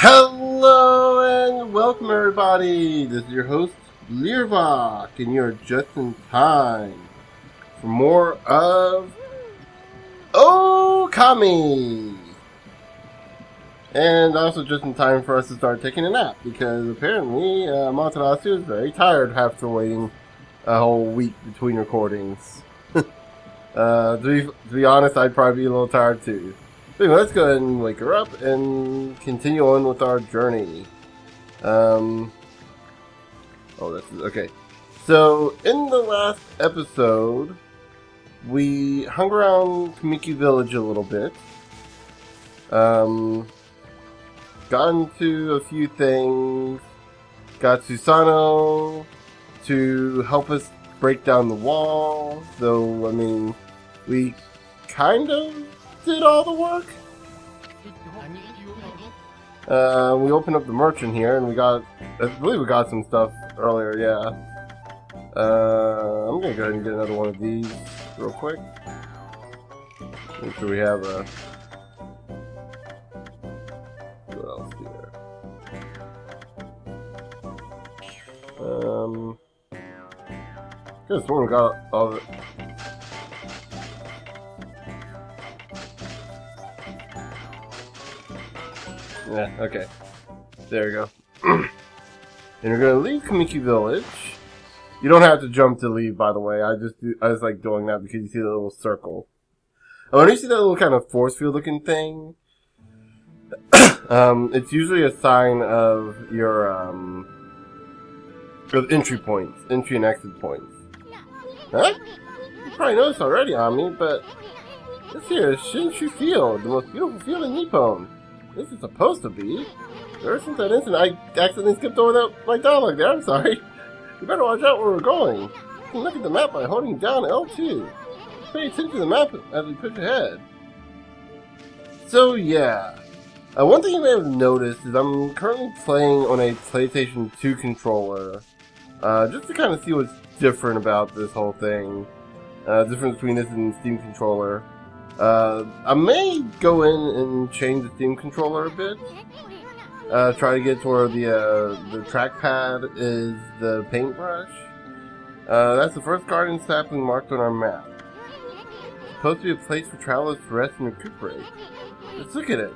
Hello and welcome everybody! This is your host, Learvok, and you're just in time for more of Okami! And also just in time for us to start taking a nap, because apparently Matarasu is very tired after waiting a whole week between recordings. To be honest, I'd probably be a little tired too. Anyway, let's go ahead and wake her up and continue on with our journey. Oh, that's okay. So, in the last episode, we hung around Kamiki Village a little bit. Got into a few things. Got Susano to help us break down the wall. Though, I mean, we kind of did all the work. We opened up the merchant here, and I believe we got some stuff earlier, yeah. I'm gonna go ahead and get another one of these real quick. Make sure we have a... What else here? Could've sworn we got all of it. Yeah, okay. There we go. And we're gonna leave Kamiki Village. You don't have to jump to leave, by the way. I just like doing that because you see the little circle. Oh, and you see that little kind of force field looking thing? It's usually a sign of your of entry points, entry and exit points. Huh? You probably noticed already on me, but this here is Shinshu Field, the most beautiful field in Nippon. This is supposed to be. Ever since that incident, I accidentally skipped over my dialogue there. I'm sorry. You better watch out where we're going. You can look at the map by holding down L2. Pay attention to the map as we push ahead. So yeah. One thing you may have noticed is I'm currently playing on a PlayStation 2 controller. Just to kind of see what's different about this whole thing. Difference between this and the Steam controller. I may go in and change the Steam controller a bit. Try to get to where the trackpad is the paintbrush. That's the first garden sapling marked on our map. It's supposed to be a place for travelers to rest and recuperate. Let's look at it.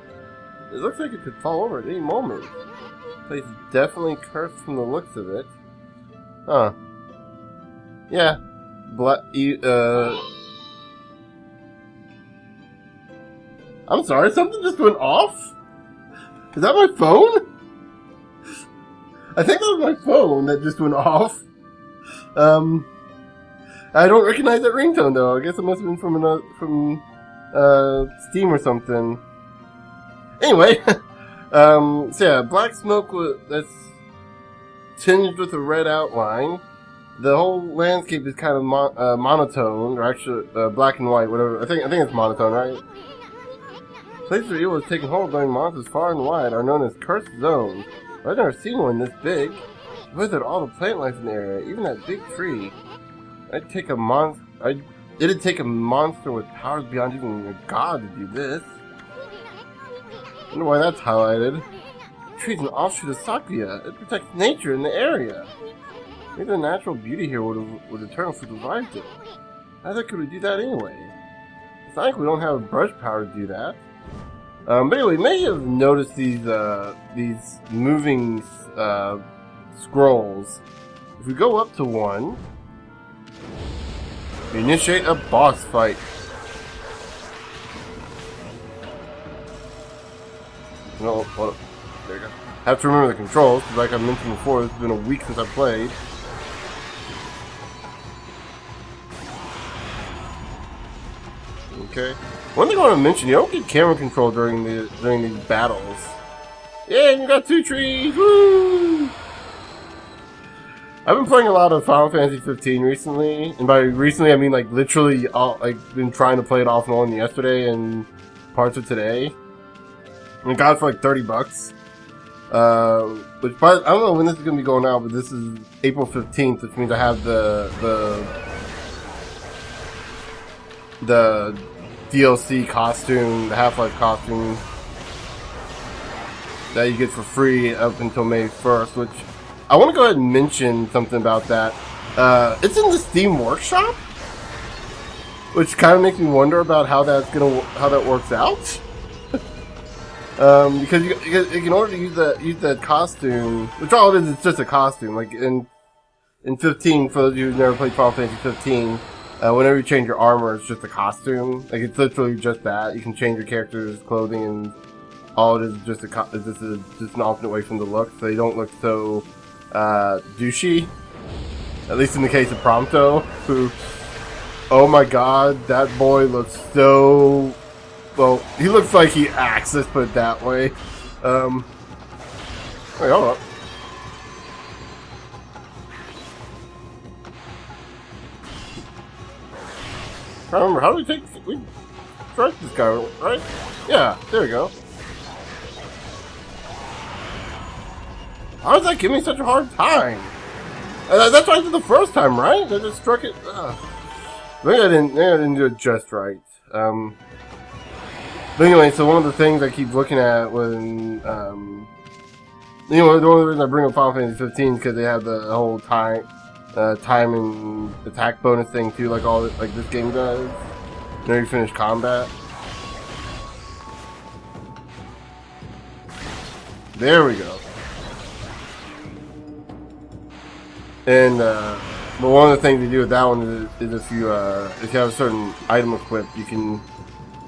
It looks like it could fall over at any moment. The place is definitely cursed from the looks of it. Huh. Yeah. I'm sorry, something just went off? Is that my phone? I think that was my phone that just went off. I don't recognize that ringtone though. I guess it must have been from Steam or something. Anyway, so yeah, black smoke that's tinged with a red outline. The whole landscape is kind of monotone, or actually black and white, whatever. I think it's monotone, right? Places where evil has taken hold during monsters far and wide are known as cursed zones. I've never seen one this big. It withered all the plant life in the area, even that big tree. It'd take a monster with powers beyond even a god to do this. I wonder why that's highlighted. The tree's an offshoot of Sakuya. It protects nature in the area. Maybe the natural beauty here would return if we revived it. How could we do that anyway? It's not like we don't have a brush power to do that. But anyway, you may have noticed these moving scrolls. If we go up to one, we initiate a boss fight. No, hold up. There you go. Have to remember the controls, because like I mentioned before, this has been a week since I played. Okay. One thing I want to mention, you don't get camera control during these battles. Yeah, you got 2 trees! Woo! I've been playing a lot of Final Fantasy 15 recently, and by recently I mean like literally I've been trying to play it off and on yesterday and parts of today. And I got it for like $30. Which I don't know when this is gonna be going out, but this is April 15th, which means I have the DLC costume, the Half-Life costume. that you get for free up until May 1st, which I want to go ahead and mention something about that. It's in the Steam Workshop, which kind of makes me wonder about how that works out. Because in order to use that costume, which all it is just a costume. Like in 15, for those of you who've never played Final Fantasy 15, whenever you change your armor, it's just a costume. Like it's literally just that. You can change your character's clothing, and all it is just just an alternate way from the look, so they don't look so douchey. At least in the case of Prompto, who, oh my god, that boy looks so. Well, he looks like he acts, let's put it that way. Wait, hold up. I remember, how do we strike this guy, right? Yeah, there we go. How does that give me such a hard time? That's what I did the first time, right? I just struck it. Maybe I didn't do it just right. But anyway, so one of the things I keep looking at when, the only reason I bring up Final Fantasy 15 is because they have the whole time and attack bonus thing too, like this game does. Whenever you finish combat. There we go. And but one of the things you do with that one is if you have a certain item equipped, you can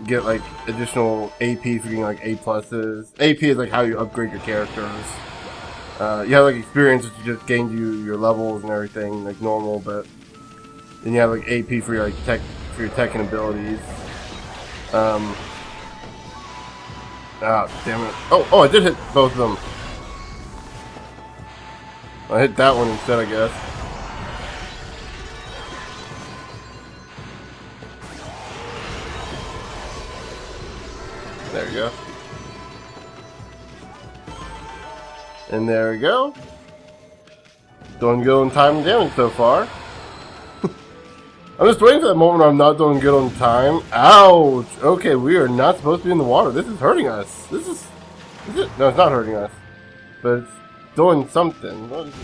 get like additional AP for getting like A+. AP is like how you upgrade your characters. You have like experience, which just gains you your levels and everything like normal, but then you have like AP for your tech and abilities. Ah, damn it! Oh, I did hit both of them. I hit that one instead, I guess. There we go. And there we go. Doing good on time and damage so far. I'm just waiting for that moment where I'm not doing good on time. Ouch! Okay, we are not supposed to be in the water. This is hurting us. Is it? No, it's not hurting us. But it's doing something. What is it?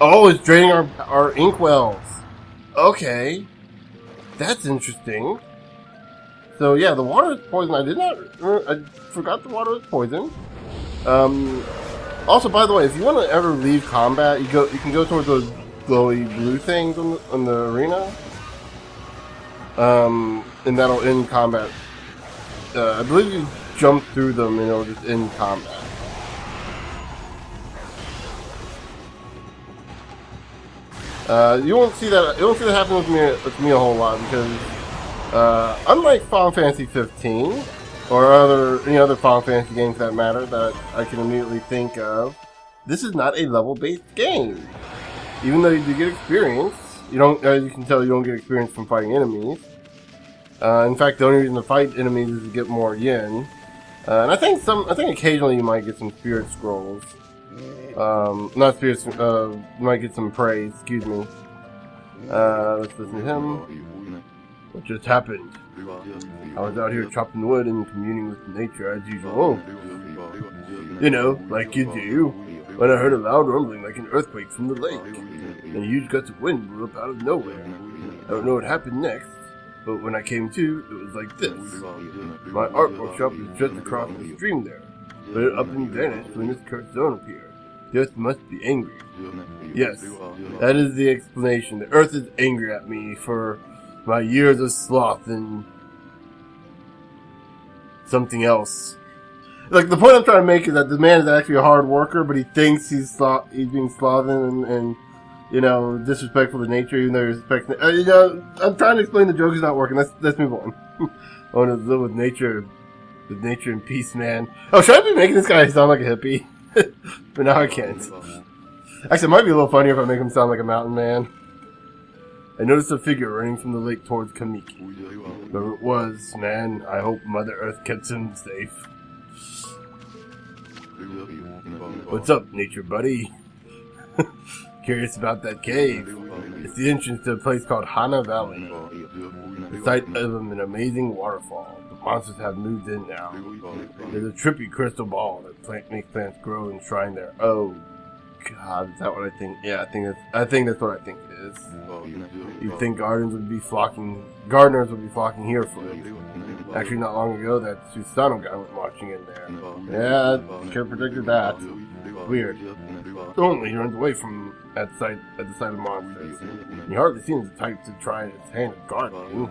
Oh, it's draining our inkwells. Okay. That's interesting. So yeah, the water is poison. I forgot the water was poison. Also, by the way, if you want to ever leave combat, you can go towards those glowy blue things on the arena. And that'll end combat. I believe you jump through them and it'll just end combat. You won't see that happen with me a whole lot because unlike Final Fantasy 15 or any other Final Fantasy game for that matter that I can immediately think of, this is not a level-based game. Even though you do get experience, as you can tell, you don't get experience from fighting enemies. In fact, the only reason to fight enemies is to get more yen. And I think occasionally you might get some spirit scrolls. Not spirits, you might get some praise, excuse me. Let's listen to him. What just happened? I was out here chopping wood and communing with nature as usual. You know, like you do, when I heard a loud rumbling like an earthquake from the lake, and a huge gust of wind blew up out of nowhere. I don't know what happened next, but when I came to, it was like this. My art workshop is just across the stream there, but it up and vanished when this cursed zone appeared. The earth must be angry. Yes, that is the explanation. The earth is angry at me for my years of sloth and something else. Like, the point I'm trying to make is that the man is actually a hard worker, but he thinks he's being slothful and disrespectful to nature, even though he respects I'm trying to explain the joke is not working. Let's move on. I want to live with nature in peace, man. Oh, should I be making this guy sound like a hippie? But now I can't. Actually, it might be a little funnier if I make him sound like a mountain man. I noticed a figure running from the lake towards Kamiki. Whoever it was, man, I hope Mother Earth kept him safe. What's up, nature buddy? Curious about that cave. It's the entrance to a place called Hana Valley, the site of an amazing waterfall. The monsters have moved in now. There's a trippy crystal ball that makes plants grow and shrine there. Oh, God, is that what I think? Yeah, I think that's what I think it is. You'd think gardeners would be flocking here for it. Actually, not long ago, that Susano guy went marching in there. Yeah, I could have predicted that. Weird. Only he runs away from at the sight of monsters. He hardly seems the type to try his hand at gardening.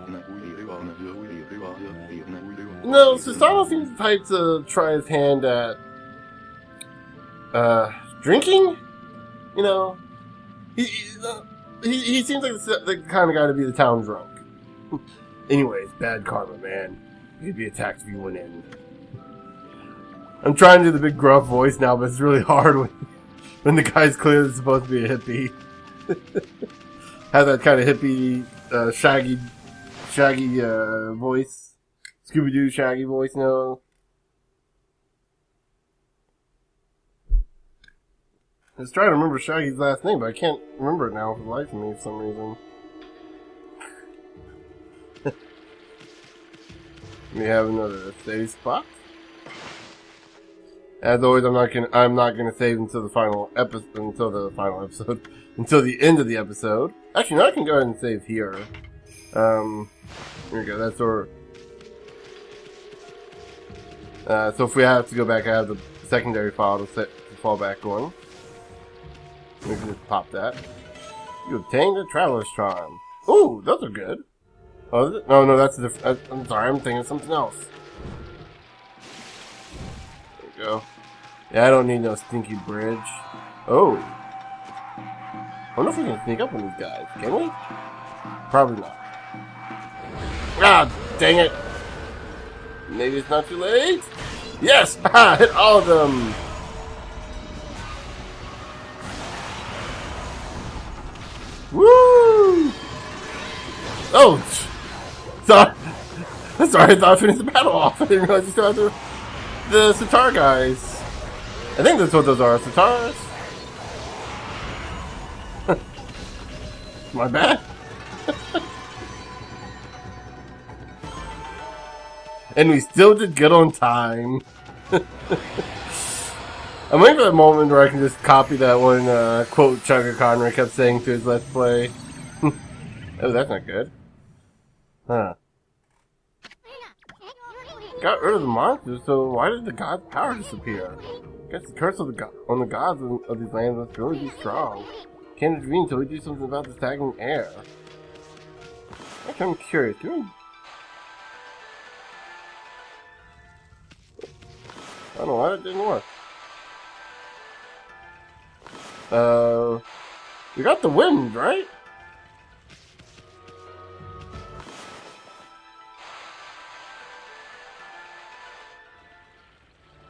No, Susano seems the type to try his hand at drinking. You know, he seems like the kind of guy to be the town drunk. Anyways, bad karma, man. You'd be attacked if you went in. I'm trying to do the big gruff voice now, but it's really hard when the guy's clearly supposed to be a hippie. Have that kind of hippie, shaggy voice. Scooby-Doo shaggy voice, no. I was trying to remember Shaggy's last name, but I can't remember it now for the life of me for some reason. We have another save spot. As always, I'm not gonna save until the final episode, until the end of the episode. Actually, no, I can go ahead and save here. Here we go. That's our. So if we have to go back, I have the secondary file to fall back on. We can just pop that. You obtained a traveler's charm. Ooh, those are good. Oh, is it? No, that's a different. I'm sorry, I'm thinking of something else. There we go. Yeah, I don't need no stinky bridge. Oh. I wonder if we can sneak up on these guys. Can we? Probably not. Ah, dang it. Maybe it's not too late. Yes! Haha! Hit all of them! Woo! Oh! Sorry, I thought I finished the battle off. I didn't realize you still had the sitar guys. I think that's what those are, sitars. My bad. And we still did good on time. I'm waiting for that moment where I can just copy that one quote Chugga Conroy kept saying through his Let's Play. Oh, that's not good. Huh. Got rid of the monsters, so why did the god's power disappear? Guess the curse on the gods of these lands must really be strong. Can't intervene until we do something about the stagnant air. Actually, I'm curious. I don't know why that didn't work. We got the wind, right?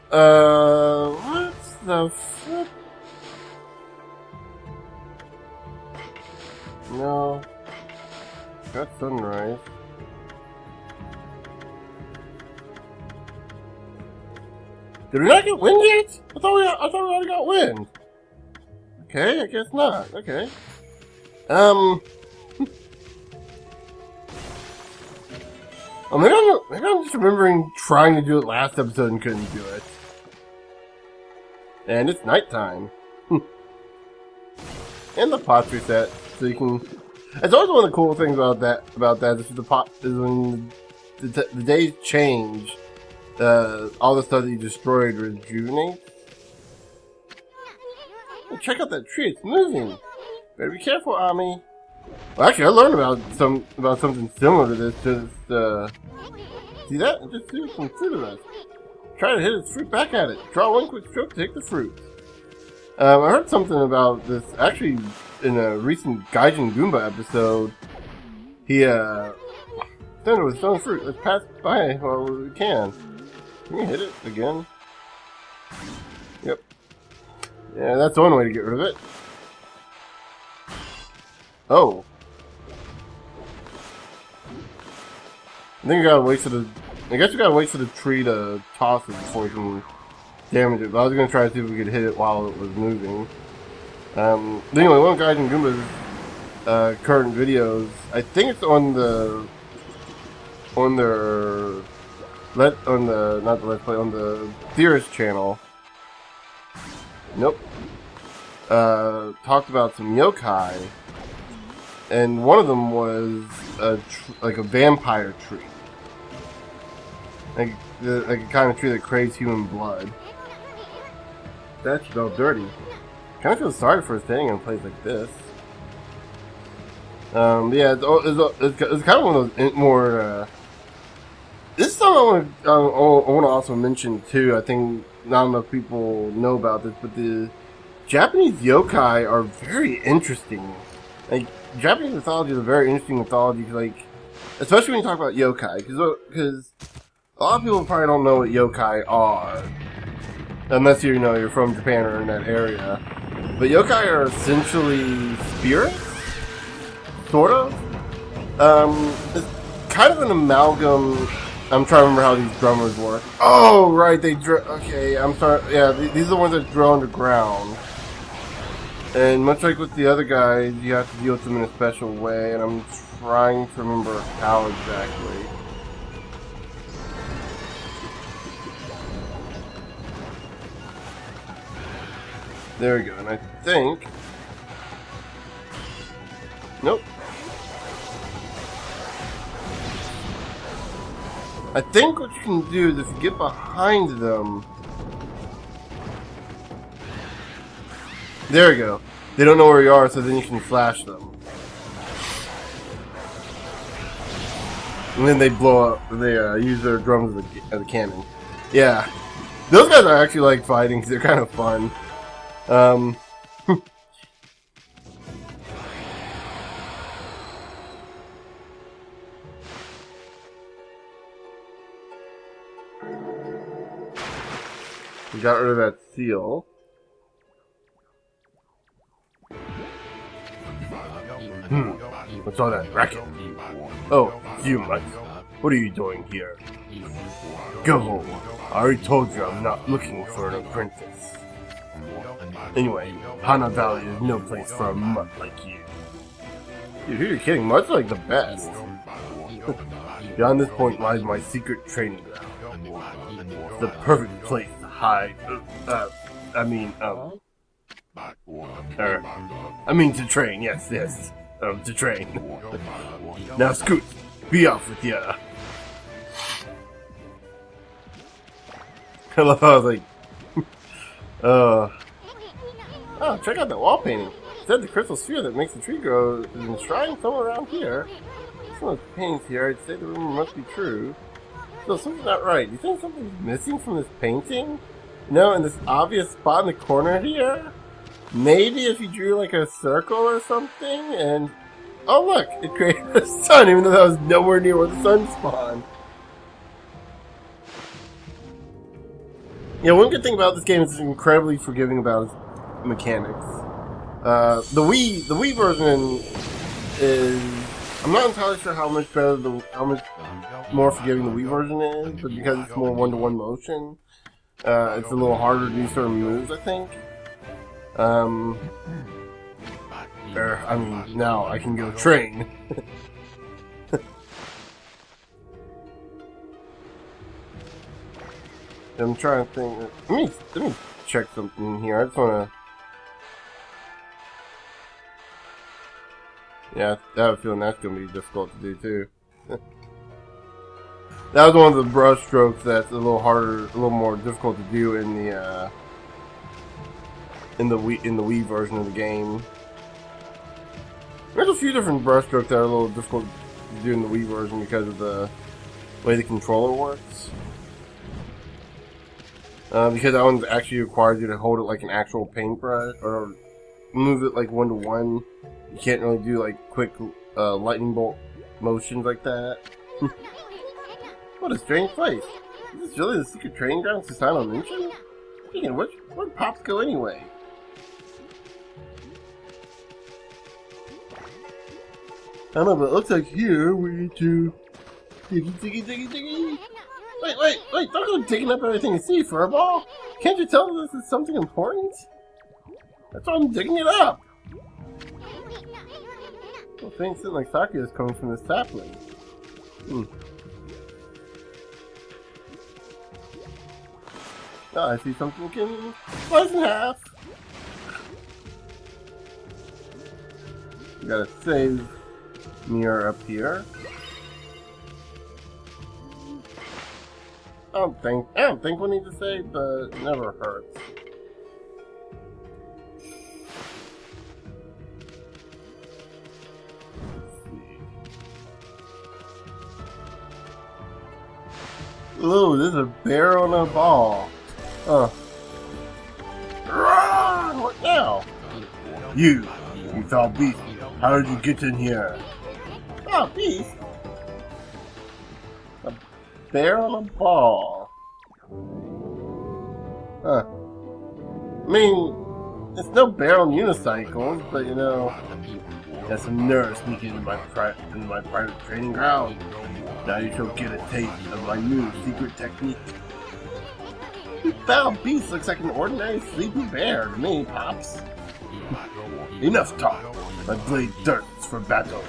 What's the flip? No. Got sunrise. Did we not get wind yet? I thought we already got wind. Okay, I guess not. Okay. Oh, maybe I'm just remembering trying to do it last episode and couldn't do it. And it's nighttime. And the pot's reset, so you can. It's always one of the cool things about that. Is the pot is when the days change. All the stuff that you destroyed rejuvenates. Oh, check out that tree; it's moving. Better be careful, Ami. Well, actually, I learned about something similar to this. Just see that? It just threw some fruit at us. Try to hit its fruit back at it. Draw one quick stroke to take the fruit. I heard something about this actually in a recent Gaijin Goomba episode. He thunder with stone fruit. Let's pass by while we can. Can you hit it again? Yep. Yeah, that's one way to get rid of it. Oh. I think we gotta wait for the. I guess we gotta wait for the tree to toss it before we can damage it. But I was gonna try to see if we could hit it while it was moving. Anyway, one of Gaijin Goomba's current videos, I think it's on their not the Let's Play, on the Theorist channel. Nope. Talked about some yokai, and one of them was like a vampire tree, like a kind of tree that craves human blood. That's all dirty. Kind of feel sorry for staying in a place like this. Yeah, it's kind of one of those more. This is something I want to also mention too. I think not enough people know about this, but the Japanese yokai are very interesting. Like, Japanese mythology is a very interesting mythology, like, especially when you talk about yokai, because a lot of people probably don't know what yokai are, unless you're from Japan or in that area. But yokai are essentially spirits, sort of. It's kind of an amalgam. I'm trying to remember how these drummers work. Oh, right, okay, I'm sorry. Yeah, these are the ones that drill underground. And much like with the other guys, you have to deal with them in a special way, and I'm trying to remember how exactly. There we go, and I think... Nope. I think what you can do is if you get behind them... There we go. They don't know where you are, so then you can flash them. And then they blow up. They use their drums as a cannon. Yeah. Those guys are actually like fighting because they're kind of fun. We got rid of that seal. What's all that racket? Oh, you mice. What are you doing here? Go home. I already told you I'm not looking for an apprentice. Anyway, Hana Valley is no place for a mutt like you. Dude, who are you kidding? Mutts are like the best. Beyond this point lies my secret training ground. The perfect place to hide. I mean to train, yes. To train. Now Scoot, be off with ya. I love how I was like, oh, check out that wall painting. It said the crystal sphere that makes the tree grow is enshrined somewhere around here. Some of the paintings here, I'd say the rumor must be true. So something's not right. Do you think something's missing from this painting? No, in this obvious spot in the corner here? Maybe if you drew like a circle or something, and... Oh look, it created a sun, even though that was nowhere near where the sun spawned. Yeah, one good thing about this game is it's incredibly forgiving about its mechanics. The Wii version is... I'm not entirely sure how much more forgiving the Wii version is, but because it's more one-to-one motion, it's a little harder to do certain moves, I think. Now I can go train. I'm trying to think. Let me check something here. I just wanna. Yeah, I have a feeling that's gonna be difficult to do too. That was one of the brush strokes that's a little harder, a little more difficult to do in the Wii version of the game. There's a few different brush strokes that are a little difficult to do in the Wii version because of the way the controller works. Because that one actually requires you to hold it like an actual paintbrush, or move it like one-to-one. You can't really do like quick lightning bolt motions like that. What a strange place. Is this really the secret training ground Susanoo mentioned? Speaking of which, where'd Pops go anyway? I don't know, but it looks like here we need to diggy. Wait, don't go digging up everything you see, Furball. Can't you tell this is something important? That's why I'm digging it up. Well, faint scent like sake is coming from this sapling. Oh, I see something we can slice in half. We got a save mirror up here. I don't think we need to save, but it never hurts. Ooh, this is a bear on a ball. Huh. What now? You foul beast. How did you get in here? Oh, beast? A bear on a ball. Huh. I mean, it's no bear on unicycles, but you know, got some nerve sneaking into my private training ground. Now you shall get a taste of my new secret technique. This foul beast looks like an ordinary sleepy bear to me, Pops. Enough talk. My blade thirsts for battle.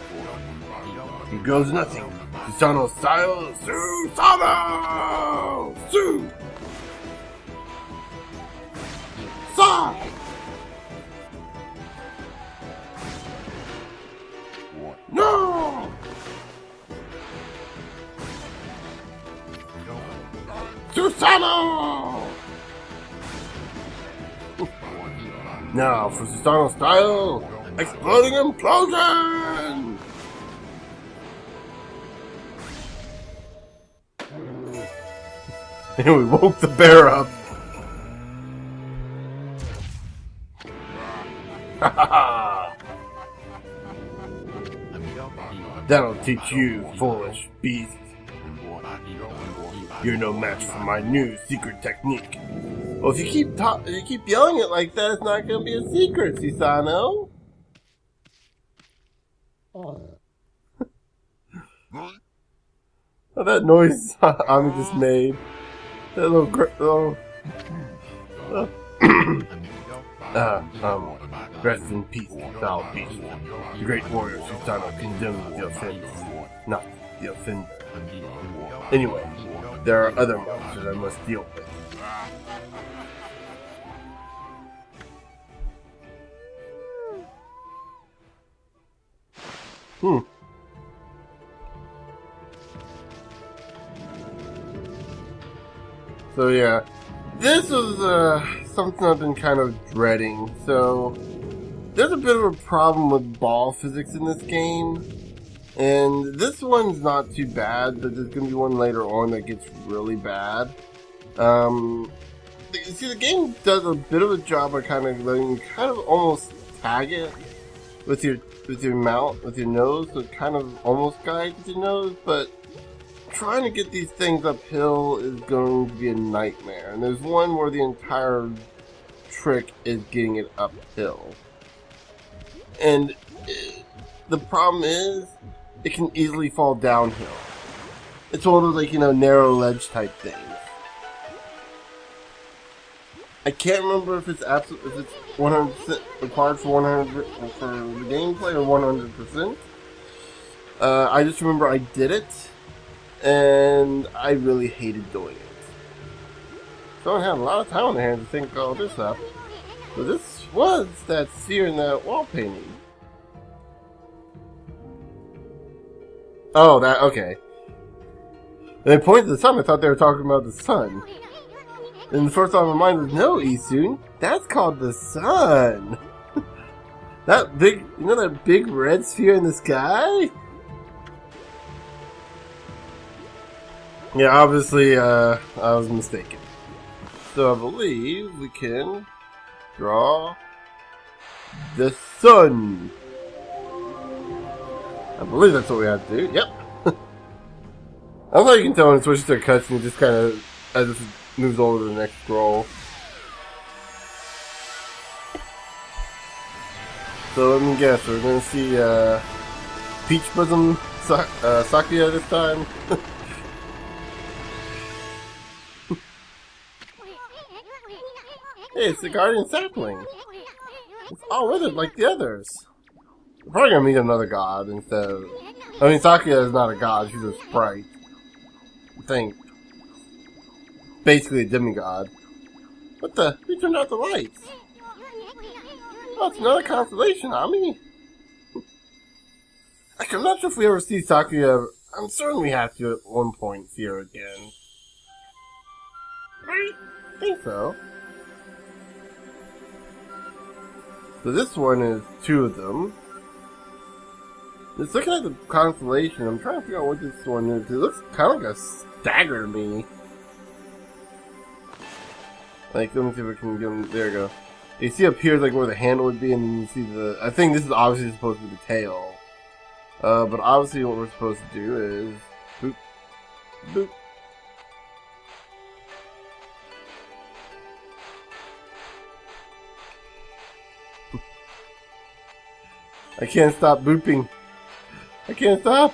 Here goes nothing. Susano style, Susano! Su! Sa! No! Susano! Now for Susano style, exploding implosion! And we woke the bear up. That'll teach you, foolish beast. You're no match for my new secret technique. Well, if you keep yelling it like that, it's not going to be a secret, Susano. Oh, that noise Ami just made. That little rest in peace, foul beast. The great warrior Susano condemns the offense, not the offender. Anyway, there are other monsters I must deal with. So yeah, this was something I've been kind of dreading. So there's a bit of a problem with ball physics in this game, and this one's not too bad, but there's going to be one later on that gets really bad. See, the game does a bit of a job of kind of letting you kind of almost tag it with your mouth, with your nose, so it kind of almost guides your nose, but trying to get these things uphill is going to be a nightmare. And there's one where the entire trick is getting it uphill. And the problem is, it can easily fall downhill. It's one of those, like, you know, narrow ledge type things. I can't remember if it's 100% required for the gameplay or 100%. I just remember I did it, and I really hated doing it. So I had a lot of time on their hands to think all this up. So this was that sphere in that wall painting. Oh, that, okay. And they pointed to the sun. I thought they were talking about the sun. And the first thought in my mind was, no, Isun, that's called the sun. That big, you know that big red sphere in the sky? Yeah, obviously, I was mistaken. So I believe we can draw the sun. I believe that's what we have to do. Yep. I love how you can tell when it switches to a cutscene, it just kind of, as it moves over to the next scroll. So let me guess, we're going to see Peach Bosom Sakuya this time. Hey, it's the Guardian Sapling. It's all withered like the others. We're probably going to meet another god instead of... I mean, Sakuya is not a god, she's a sprite. I think. Basically a demigod. What the? Who turned out the lights? Oh, it's another constellation, Ami. I'm not sure if we ever see Sakuya. I'm certain we have to at one point see her again. I think so. So this one is 2 of them. Just looking at the constellation, I'm trying to figure out what this one is. It looks kind of like a stagger to me. Like, let me see if we can get them. There we go. You see up here, like where the handle would be, and then you see the. I think this is obviously supposed to be the tail. But obviously, what we're supposed to do is boop, boop. I can't stop booping. I can't stop.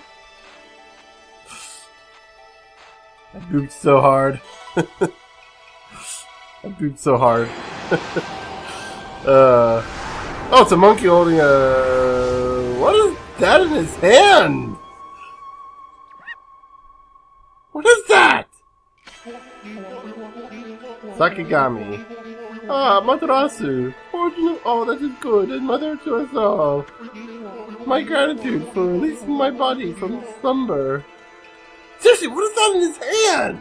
I booped so hard. I booped so hard. Oh, it's a monkey holding a... What is that in his hand? What is that? Sakigami. Ah, Matarasu. Fortunate. Oh, that is good. And mother to us all. My gratitude for releasing my body from slumber. Seriously, what is that in his hand?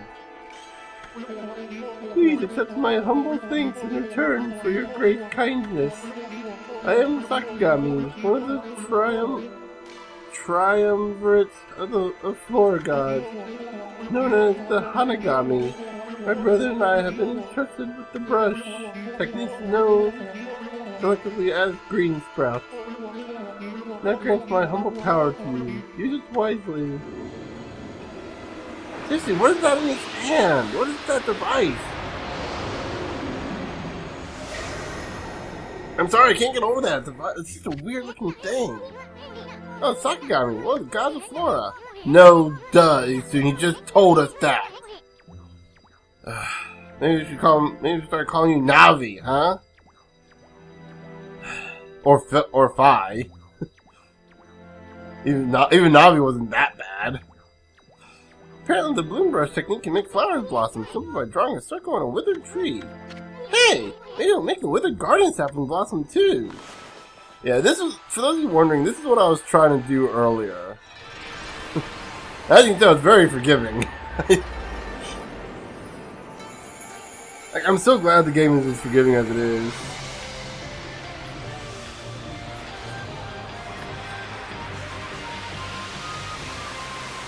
Please accept my humble thanks in return for your great kindness. I am Sakigami, one of the triumvirate of floor gods, known as the Hanagami. My brother and I have been entrusted with the brush, techniques known collectively as green sprouts. That grants my humble power to you. Use it wisely. Seriously, what is that in his hand? What is that device? I'm sorry, I can't get over that device. It's just a weird looking thing. Oh, Sakigami, one of the gods of Flora. No, duh, he just told us that. Maybe we should start calling you Navi, huh? Or Phi. Even Navi wasn't that bad. Apparently the bloom brush technique can make flowers blossom simply by drawing a circle on a withered tree. Hey! Maybe it'll make the withered garden sapling blossom too! Yeah, this is, for those of you wondering, this is what I was trying to do earlier. As you can tell, it's very forgiving. Like, I'm so glad the game is as forgiving as it is.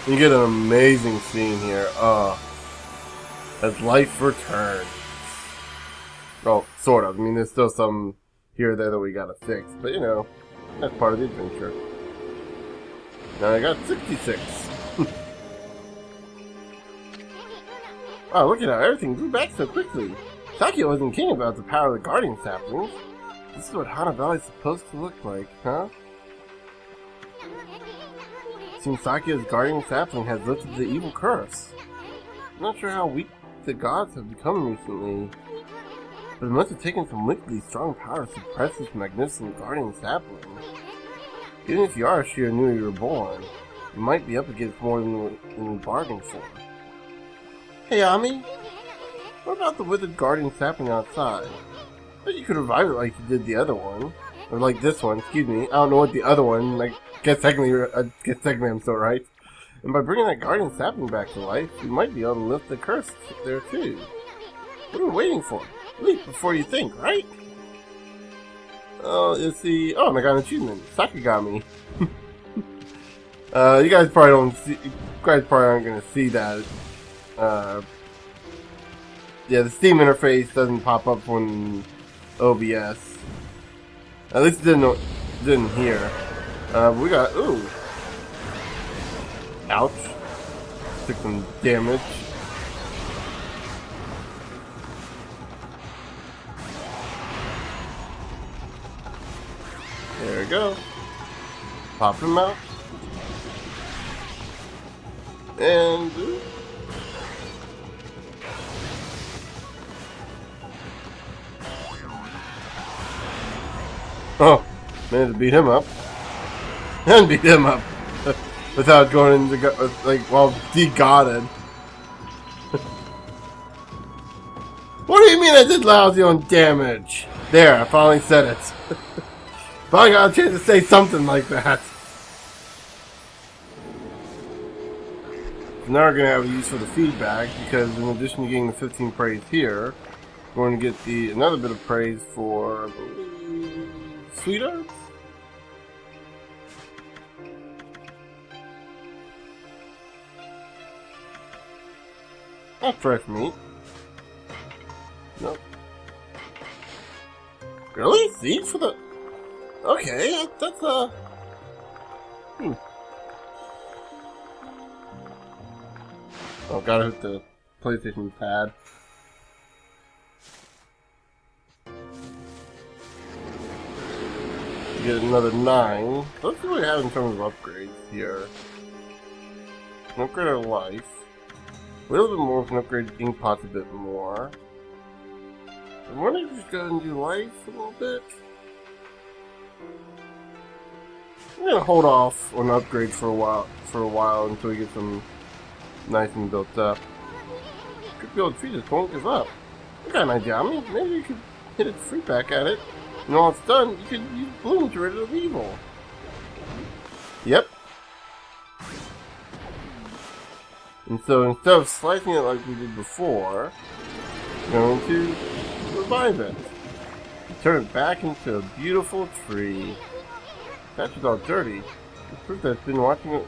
You get an amazing scene here. As life returns. Well, sort of. I mean, there's still some here or there that we gotta fix, but you know, that's part of the adventure. Now I got 66. Wow, look at how everything grew back so quickly. Sakuya wasn't king about the power of the guardian saplings. This is what Hana Valley is supposed to look like, huh? Seems Sakuya's guardian sapling has lifted the evil curse. I'm not sure how weak the gods have become recently, but it must have taken some wickedly strong power to suppress this magnificent guardian sapling. Even if you are a Shiro knew you were born, you might be up against more than we bargained for. Hey Ami, what about the withered guardian sapling outside? I bet you could revive it like you did the other one. Or like this one, excuse me. I don't know what the other one, I guess technically I'm so right. And by bringing that guardian sapling back to life, you might be able to lift the curse there too. What are we waiting for? Leap before you think, right? Oh, it's the... Oh, and I got an achievement. Sakigami. You guys probably don't see... You guys probably aren't going to see that. Yeah, the Steam interface doesn't pop up on OBS. At least it didn't here. We got... Ooh. Ouch. Took some damage. There we go. Pop him out. And... Oh, managed to beat him up. And beat him up. Without going into, like, while de-godded. What What do you mean I did lousy on damage? There, I finally said it. Finally got a chance to say something like that. Now we're going to have a use for the feedback, because in addition to getting the 15 praise here, we're going to get another bit of praise for, I believe, sweet arts? Not fresh meat. Nope. Really? Seed for the... Okay, that's Oh, gotta hit the PlayStation pad. Get another 9. Let's see what we have in terms of upgrades here. An upgrade our life. A little bit more, we can upgrade ink pots a bit more. I'm wondering if we should go and do life a little bit. I'm gonna hold off on upgrades for a while until we get some nice and built up. Could be able to treat this, won't give up. I got an idea. I mean, maybe you could hit its fruit back at it. And when all it's done, you could use bloom to rid it of evil. Yep. And so instead of slicing it like we did before, we're going to revive it. Turn it back into a beautiful tree. That's all dirty. It's proof that it's been watching it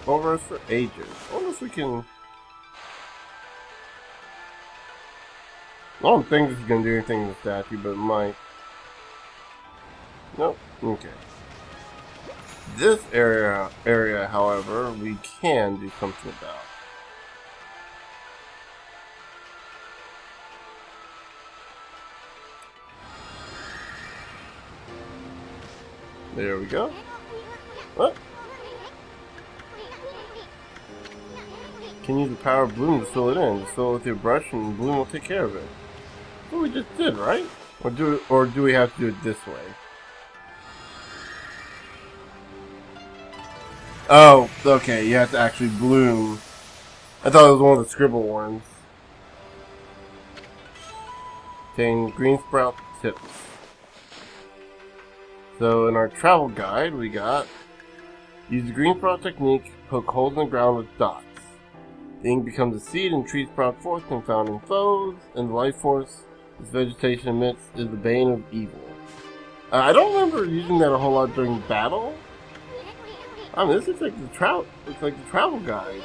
over us for ages. I wonder if we can... I don't think this is going to do anything to the statue, but it might. Nope. Okay. This area, however, we can do something about. There we go. What? Can use the power of bloom to fill it in. Just fill it with your brush and bloom will take care of it. That's what we just did, right? Or do we have to do it this way? Oh, okay, you have to actually bloom. I thought it was one of the scribble ones. Obtain green sprout tips. So in our travel guide we got, use the green sprout technique, poke holes in the ground with dots. The ink becomes a seed and trees sprout forth, confounding foes, and the life force this vegetation emits is the bane of evil. I don't remember using that a whole lot during battle. I mean, this looks like the travel guide.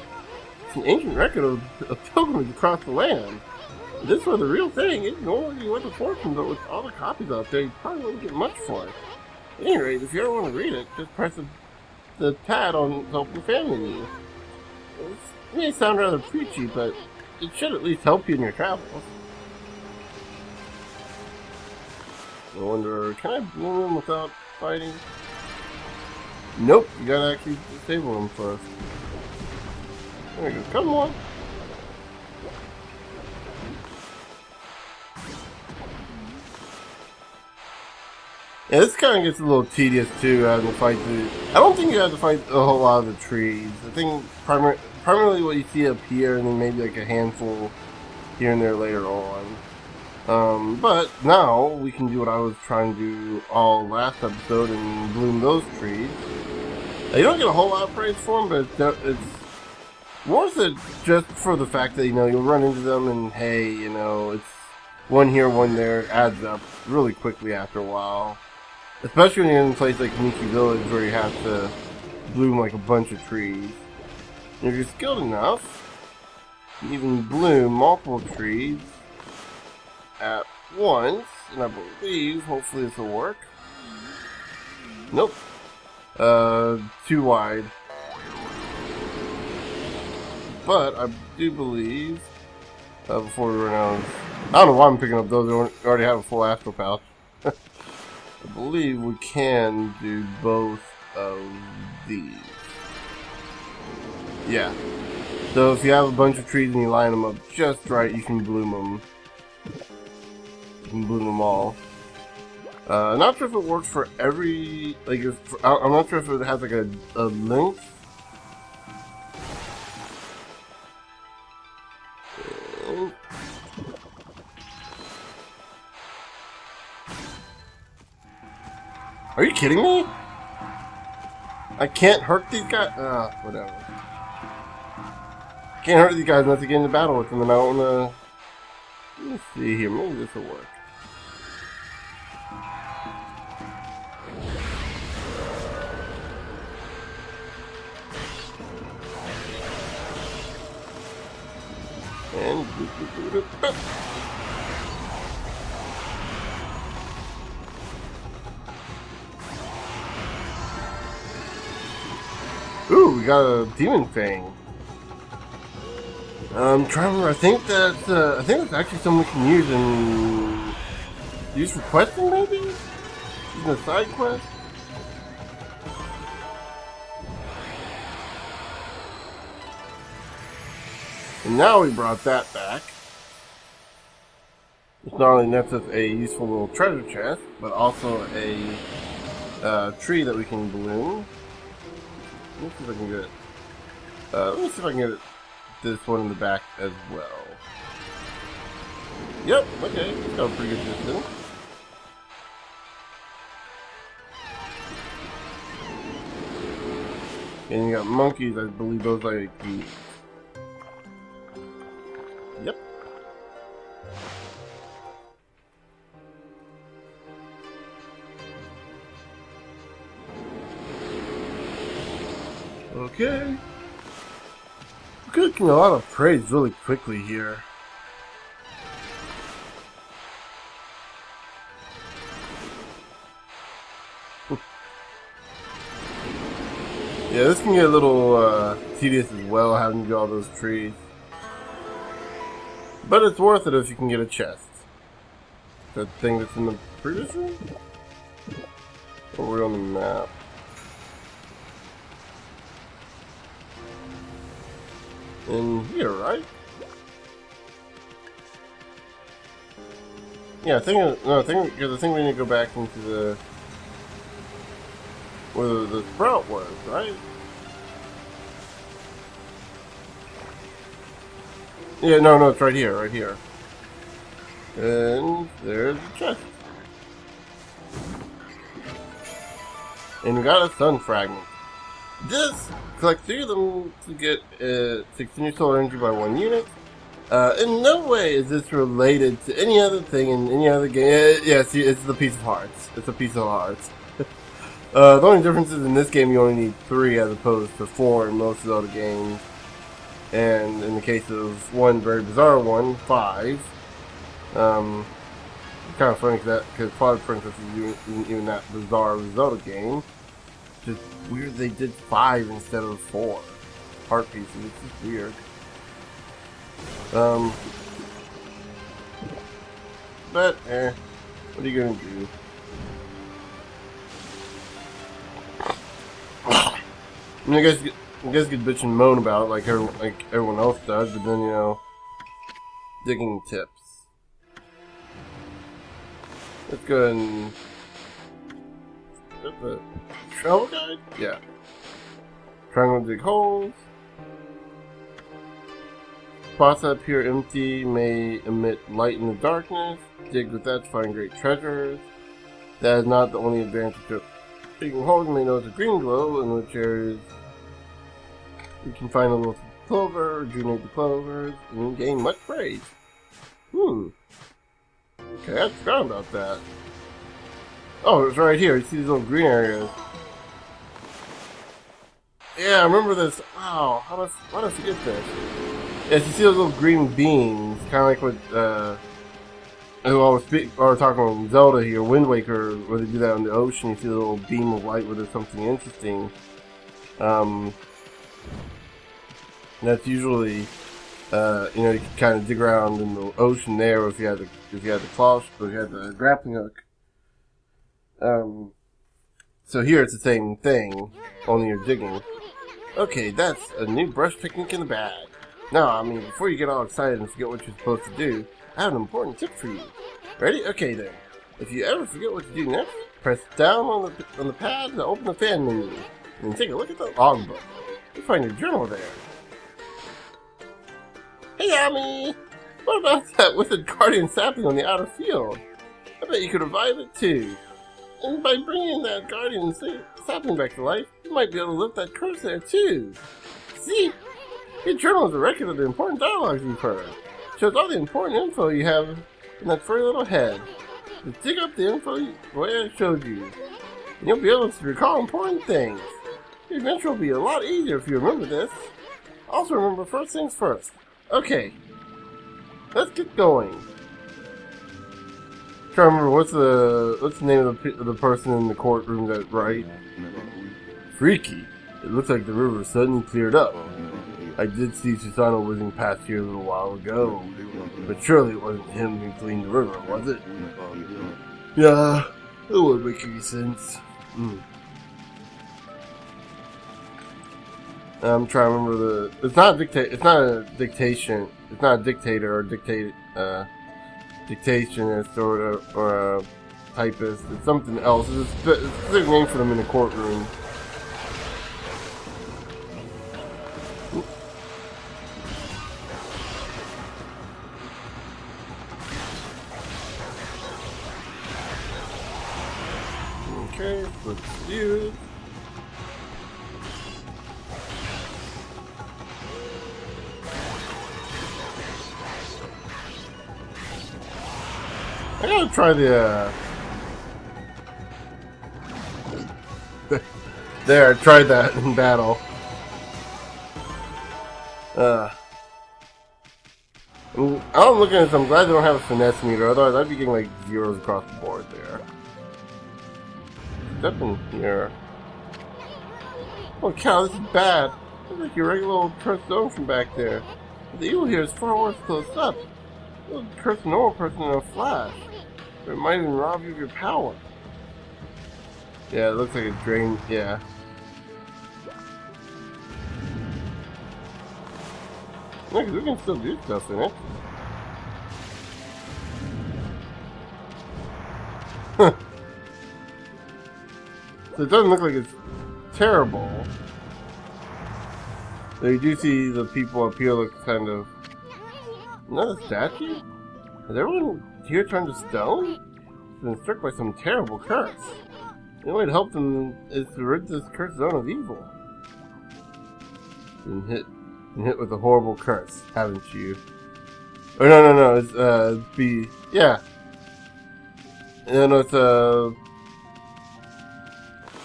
It's an ancient record of pilgrimage across the land. If this was the real thing, it'd normally worth a fortune, but with all the copies out there, you probably wouldn't get much for it. At any rate, if you ever want to read it, just press the pad on the Help Your Family menu. It may sound rather preachy, but it should at least help you in your travels. I wonder, can I bloom him without fighting? Nope, you gotta actually disable him first. There we go, come on! Yeah, this kind of gets a little tedious too, having to fight I don't think you have to fight a whole lot of the trees. I think primarily what you see up here, and then maybe like a handful here and there later on. But now we can do what I was trying to do all last episode and bloom those trees. You don't get a whole lot of praise for them, but it's worth it just for the fact that, you know, you'll run into them and hey, you know, it's one here, one there, it adds up really quickly after a while. Especially when you're in a place like Miki Village where you have to bloom like a bunch of trees. And if you're skilled enough, you even bloom multiple trees at once, and I believe, hopefully this will work. Nope. Too wide. But I do believe, before we run out I don't know why I'm picking up those, I already have a full astral pouch. I believe we can do both of these. Yeah. So if you have a bunch of trees and you line them up just right, you can bloom them. You can bloom them all. Not sure if it works for every, like, I'm not sure if it has like a length. Are you kidding me? I can't hurt these guys? Whatever. Can't hurt these guys unless I get into battle with them, and I don't wanna... Let me see here, maybe this will work. And... Ooh, we got a demon thing. I'm trying to remember. I think that's actually something we can use for questing, maybe? Using a side quest? And now we brought that back. It's not only nets us a useful little treasure chest, but also a tree that we can balloon. Let me see if I can get it. Let me see if I can get this one in the back as well. Yep, okay, it's got a pretty good distance. And you got monkeys, I believe those like the... Yep. Okay. We're getting a lot of praise really quickly here. Yeah, this can get a little tedious as well, having to do all those trees. But it's worth it if you can get a chest. That thing that's in the previous room? Or we're on the map. In here, right? Yeah, I think we need to go back into the where the sprout was, right? Yeah, no, it's right here, right here. And there's the chest. And we got a sun fragment. This, collect 3 of them to get 16 your solar energy by 1 unit. In no way is this related to any other thing in any other game. Yeah, see, it's the piece of hearts. It's a piece of hearts. The only difference is in this game you only need 3 as opposed to 4 in most Zelda games. And in the case of one very bizarre one, 5. It's kind of funny because Twilight Princess isn't even that bizarre Zelda game. Just weird they did 5 instead of 4 heart pieces. It's just weird. But what are you gonna do? I mean, I guess get bitch and moan about it like everyone else does, but then, you know, digging tips. Let's go ahead and... Is that the travel guide? Yeah. Triangle dig holes. Spots that appear empty may emit light in the darkness. Dig with that to find great treasures. That is not the only advantage of digging holes. You may notice a green glow in which areas you can find a little clover, rejuvenate the clovers, and gain much praise. Okay, I forgot about that. Oh, it's right here. You see these little green areas. Yeah, I remember this. Wow, why did I forget this? Yes, you see those little green beans, kind of like what, we're talking about Zelda here, Wind Waker, where they do that on the ocean. You see a little beam of light where there's something interesting. That's usually, you know, you can kind of dig around in the ocean there, or if you had the grappling hook. So here it's the same thing, only you're digging. Okay, that's a new brush technique in the bag. Now, I mean, before you get all excited and forget what you're supposed to do, I have an important tip for you. Ready? Okay then. If you ever forget what to do next, press down on the pad to open the fan menu, and take a look at the logbook. You'll find your journal there. Hey, Ami! What about that withered guardian sapling on the outer field? I bet you could revive it too. And by bringing that guardian sapling back to life, you might be able to lift that curse there too. See? Your journal is a record of the important dialogues you've heard. It shows all the important info you have in that furry little head. Just dig up the info the way I showed you, and you'll be able to recall important things. Your adventure will be a lot easier if you remember this. Also remember first things first. Okay, let's get going. Try to remember what's the name of the person in the courtroom that right? Freaky. It looks like the river suddenly cleared up. I did see Susano whizzing past here a little while ago, but surely it wasn't him who cleaned the river, was it? Yeah, it would make any sense. I'm trying to remember it's not a dictation. It's not a dictator or dictationist or a typist. It's something else. It's a specific name for them in the courtroom. Okay, let's use. I gotta try the, there, I tried that in battle. I'm looking at this, I'm glad they don't have a finesse meter, otherwise I'd be getting like zeros across the board there. Step in here. Oh cow, this is bad. Looks like your regular old cursed zone from back there. The evil here is far worse close up. It'll curse a normal person in a flash. Or it might even rob you of your power. Yeah, it looks like a drain. Yeah. Yeah, because we can still do stuff in it. Huh. So it doesn't look like it's terrible. So you do see the people up here look kind of... Another statue? Has everyone here turned to stone? It's been struck by some terrible curse. The only way to help them is to rid this cursed zone of evil. Been hit with a horrible curse, haven't you? Or no, it's yeah. No, it's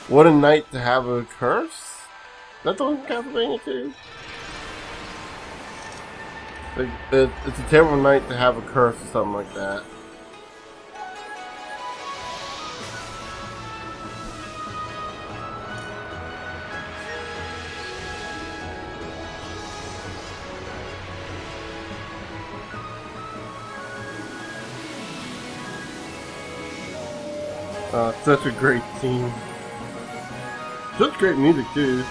what a night to have a curse? Is that the one from Castlevania too? Like, it's a terrible night to have a curse or something like that. Such a great scene. Such great music too.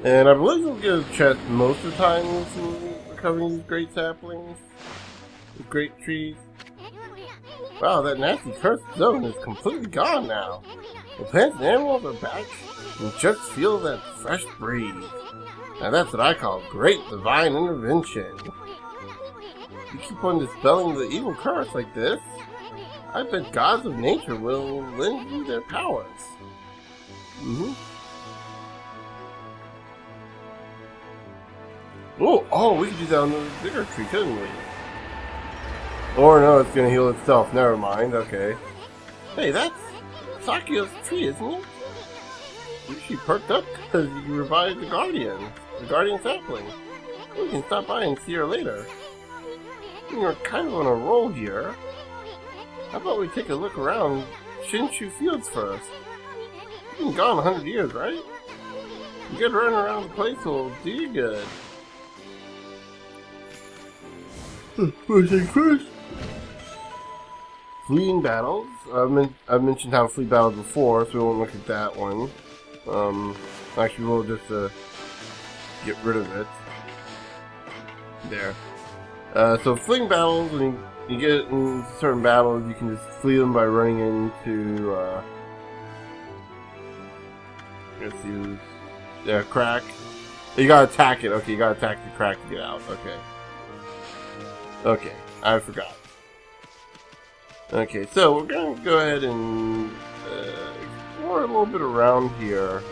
And I believe we'll get a chest most of the time in recovering these great saplings, these great trees. Wow, that nasty cursed zone is completely gone now. The plants and animals are back and just feel that fresh breeze. Now that's what I call great divine intervention. You keep on dispelling the evil curse like this, I bet gods of nature will lend you their powers. Oh, we could do that on the bigger tree, couldn't we? Or no, it's gonna heal itself. Never mind. Okay. Hey, that's Sakio's tree, isn't it? She perked up because you revived the guardian sapling. We can stop by and see her later. You're kind of on a roll here. How about we take a look around Shinshu Fields first? You've been gone 100 years, right? A good run around the place will do you good. First thing first. Fleeing battles. I've mentioned how to flee battles before, so we won't look at that one. Actually, we'll just get rid of it. there. So fleeing battles, when you get in certain battles, you can just flee them by running into, let's use, yeah, crack. You gotta attack it. Okay, you gotta attack the crack to get out. Okay. Okay, I forgot. Okay, so we're gonna go ahead and explore a little bit around here.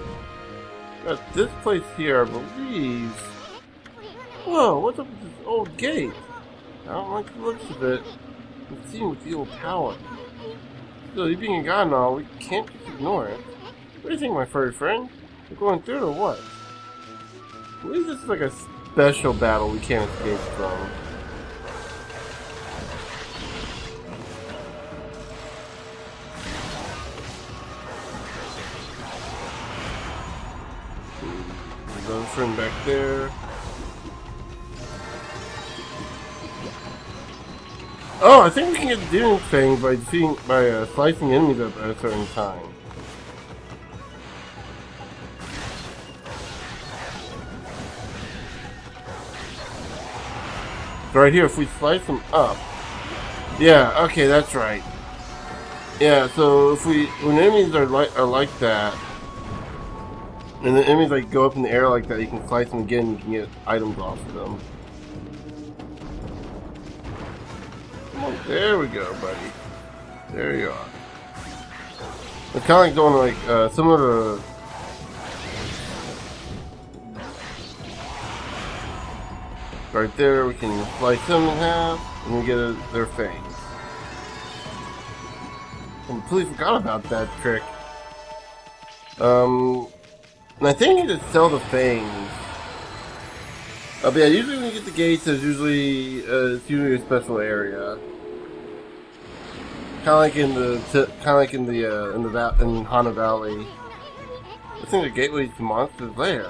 Got this place here, I believe. Whoa, what's up with this old gate? I don't like the looks of it. Let's see with the old tower. Still, you being a god and all, we can't just ignore it. What do you think, my furry friend? We're going through it or what? I believe this is like a special battle we can't escape from. There's another friend back there. Oh, I think we can get the doing thing by slicing enemies up at a certain time. So right here, if we slice them up, yeah, okay, that's right. Yeah, so if when enemies are like that, and the enemies like go up in the air like that, you can slice them again. You can get items off of them. Oh, there we go, buddy. There you are. It's kind of like going like similar to. Right there, we can slice them in half, and we get their fangs. Completely forgot about that trick. And I think you just sell the fangs. But yeah, usually when you get the gates, there's usually it's usually a special area. Kind of like in Hana Valley. I think the gateways to monsters' lairs.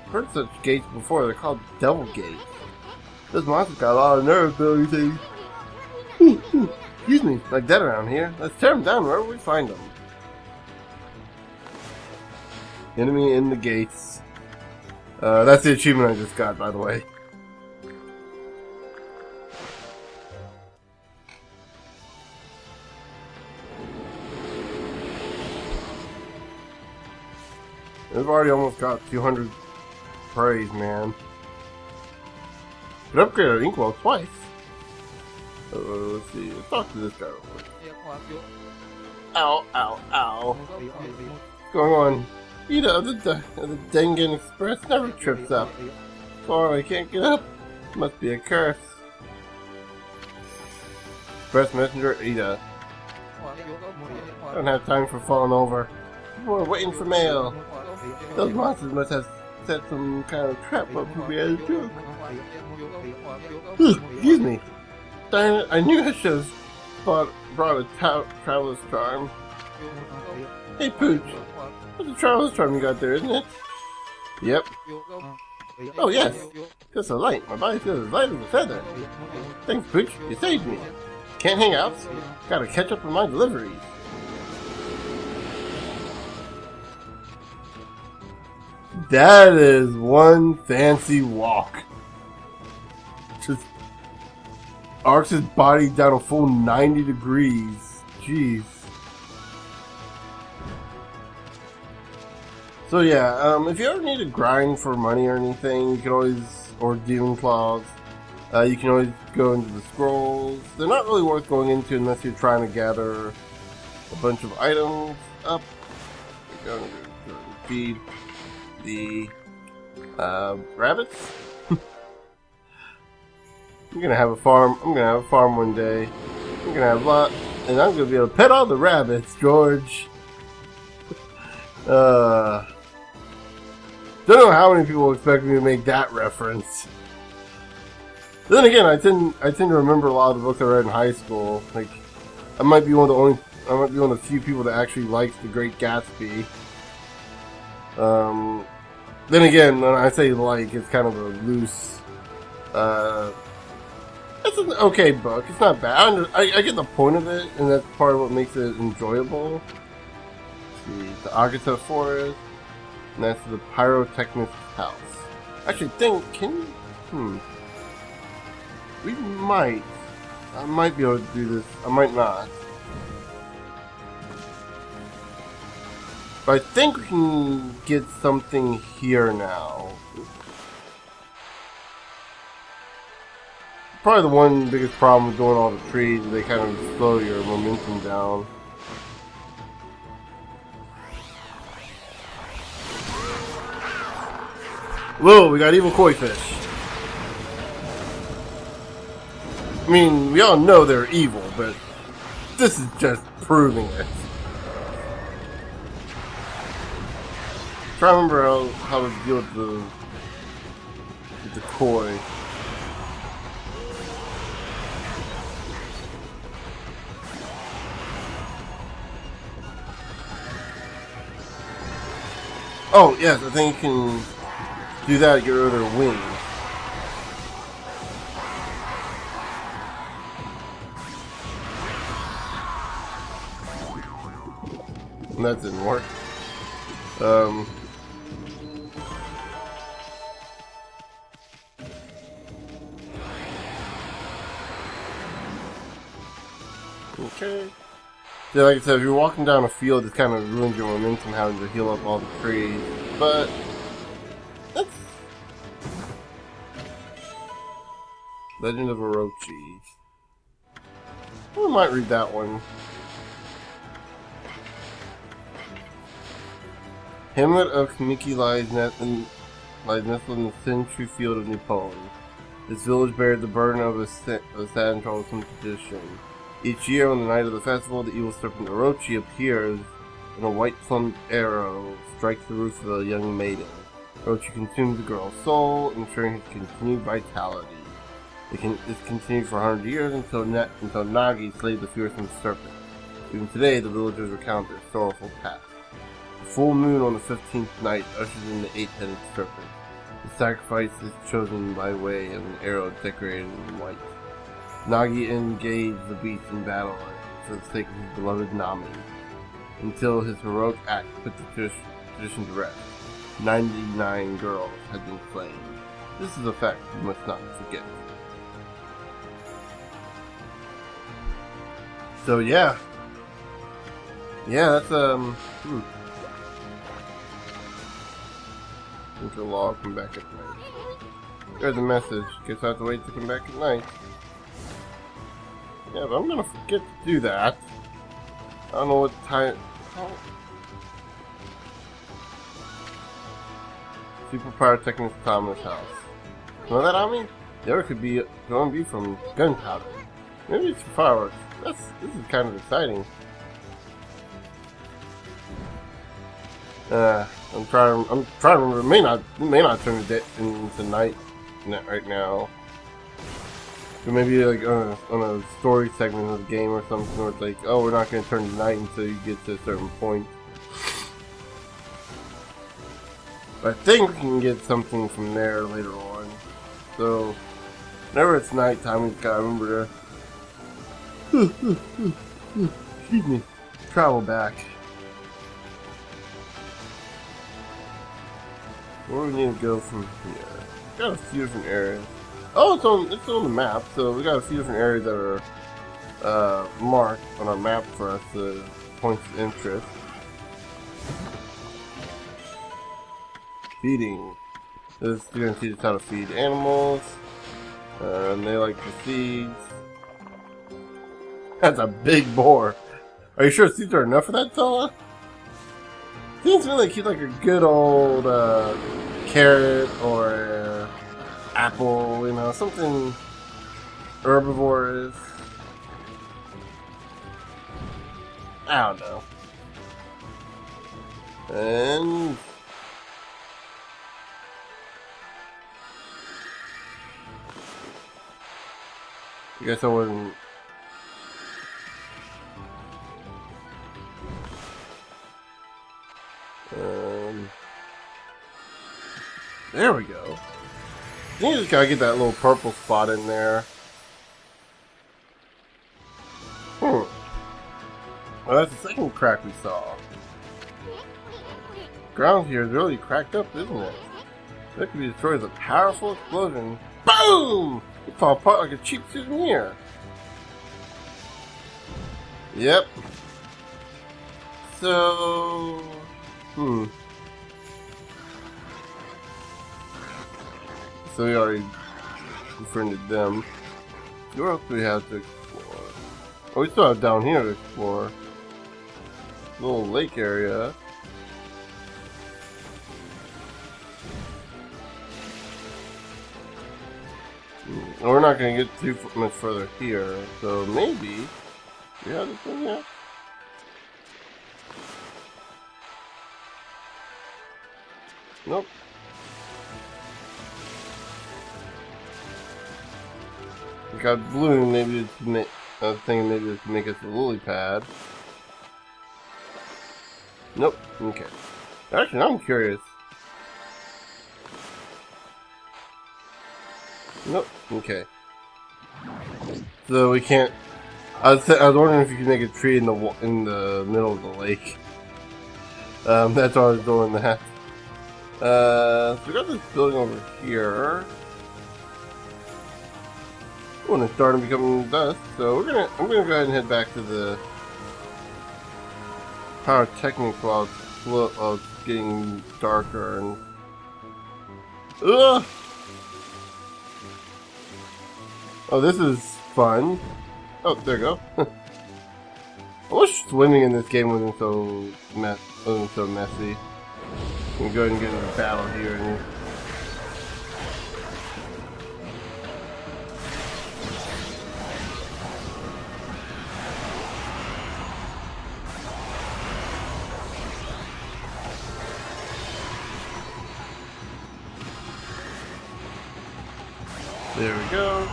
I've heard such gates before. They're called Devil Gates. This monster's got a lot of nerve building things. Excuse me, like that around here. Let's tear them down wherever we find them. Enemy in the gates. That's the achievement I just got, by the way. We've already almost got 200 praise, man. We upgraded our inkwell twice. Let's see. Let's talk to this guy real quick. Ow, ow, ow. What's going on? You know, the Dengen Express never trips up. Oh, I can't get up. Must be a curse. Express Messenger, Ida. Don't have time for falling over. We're waiting for mail. Those monsters must have set some kind of trap up for me as too. Excuse me. Darn it, I knew I should have brought a traveler's charm. Hey, Pooch. That's a traveler's charm you got there, isn't it? Yep. Oh, yes. Feels so light. My body feels as light as a feather. Thanks, Pooch. You saved me. Can't hang out. Gotta catch up on my deliveries. That is one fancy walk. Just arcs his body down a full 90 degrees. Jeez. So yeah, if you ever need to grind for money or anything, you can always, or demon claws, you can always go into the scrolls. They're not really worth going into unless you're trying to gather a bunch of items up. We're going to feed the rabbits. I'm gonna have a farm. I'm gonna have a farm one day. I'm gonna have a lot, and I'm gonna be able to pet all the rabbits, George. Don't know how many people expect me to make that reference. Then again, I tend to remember a lot of the books I read in high school. Like, I might be one of the few people that actually likes The Great Gatsby. Then again, when I say like, it's kind of a loose. It's an okay book. It's not bad. I get the point of it, and that's part of what makes it enjoyable. Let's see, the Agata Forest, and that's the Pyrotechnist's house. Actually, we might. I might be able to do this. I might not. But I think we can get something here now. Probably the one biggest problem with doing all the trees is they kind of slow your momentum down. Whoa, we got evil koi fish. I mean, we all know they're evil, but this is just proving it. Try to remember how to deal with the koi. Oh yes, I think you can do that to get rid of their wings. And that didn't work. Okay. Yeah, like I said, if you're walking down a field, it kind of ruins your momentum having to heal up all the trees. But that's Legend of Orochi. We might read that one. Hamlet of Kamiki lies nestled in the century field of Nippon. This village bears the burden of a sad and troublesome tradition. Each year, on the night of the festival, the evil serpent Orochi appears, and a white plumed arrow strikes the roof of a young maiden. Orochi consumes the girl's soul, ensuring his continued vitality. This continued for 100 years until Nagi slayed the fearsome serpent. Even today, the villagers recount their sorrowful past. The full moon on the 15th night ushers in the 8-headed serpent. The sacrifice is chosen by way of an arrow decorated in white. Nagi engaged the beast in battle for the sake of his beloved Nami. Until his heroic act put the tradition to rest, 99 girls had been slain. This is a fact you must not forget. So yeah. Yeah, that's Until law come back at night. There's a message. Guess I have to wait to come back at night. Yeah, but I'm gonna forget to do that. I don't know what time. Super pyrotechnics Thomas house. You know that I mean? The other could be going to be from gunpowder. Maybe it's for fireworks. This is kind of exciting. I'm trying to remember. It may not turn into night right now. Or maybe like on a story segment of the game or something where it's like, oh, we're not going to turn to night until you get to a certain point. But I think we can get something from there later on. So, whenever it's nighttime, we just gotta remember to excuse me, travel back. Where do we need to go from here? Got a few different areas. Oh, it's on the map, so we got a few different areas that are marked on our map for us, points of interest. Feeding. This is going to teach us how to feed animals, and they like the seeds. That's a big boar. Are you sure seeds are enough for that fella? Seems to me like he's like a good old carrot or apple, you know, something herbivore is. I don't know. And I guess I wasn't. There we go. I think you just gotta get that little purple spot in there. Well, that's the second crack we saw. Ground here is really cracked up, isn't it? That could be destroyed with a powerful explosion. Boom! It fall apart like a cheap souvenir. Yep. So... So we already befriended them. Where else do we have to explore? Oh, we still have down here to explore. Little lake area. We're not going to get too much further here, so maybe we have this one here. Nope. We got blue, maybe it's I was thinking maybe it's to make us a lily pad. Nope. Okay. Actually, I'm curious. Nope. Okay. So we can't. I was wondering if you could make a tree in the middle of the lake. That's why I was doing that. So we got this building over here. When it's starting becoming dusk, so I'm gonna go ahead and head back to the Pyrotechnic while it's getting darker and. Ugh! Oh, this is fun. Oh, there you go. I wish swimming in this game wasn't so messy. We can go ahead and get into the battle here and. There we go.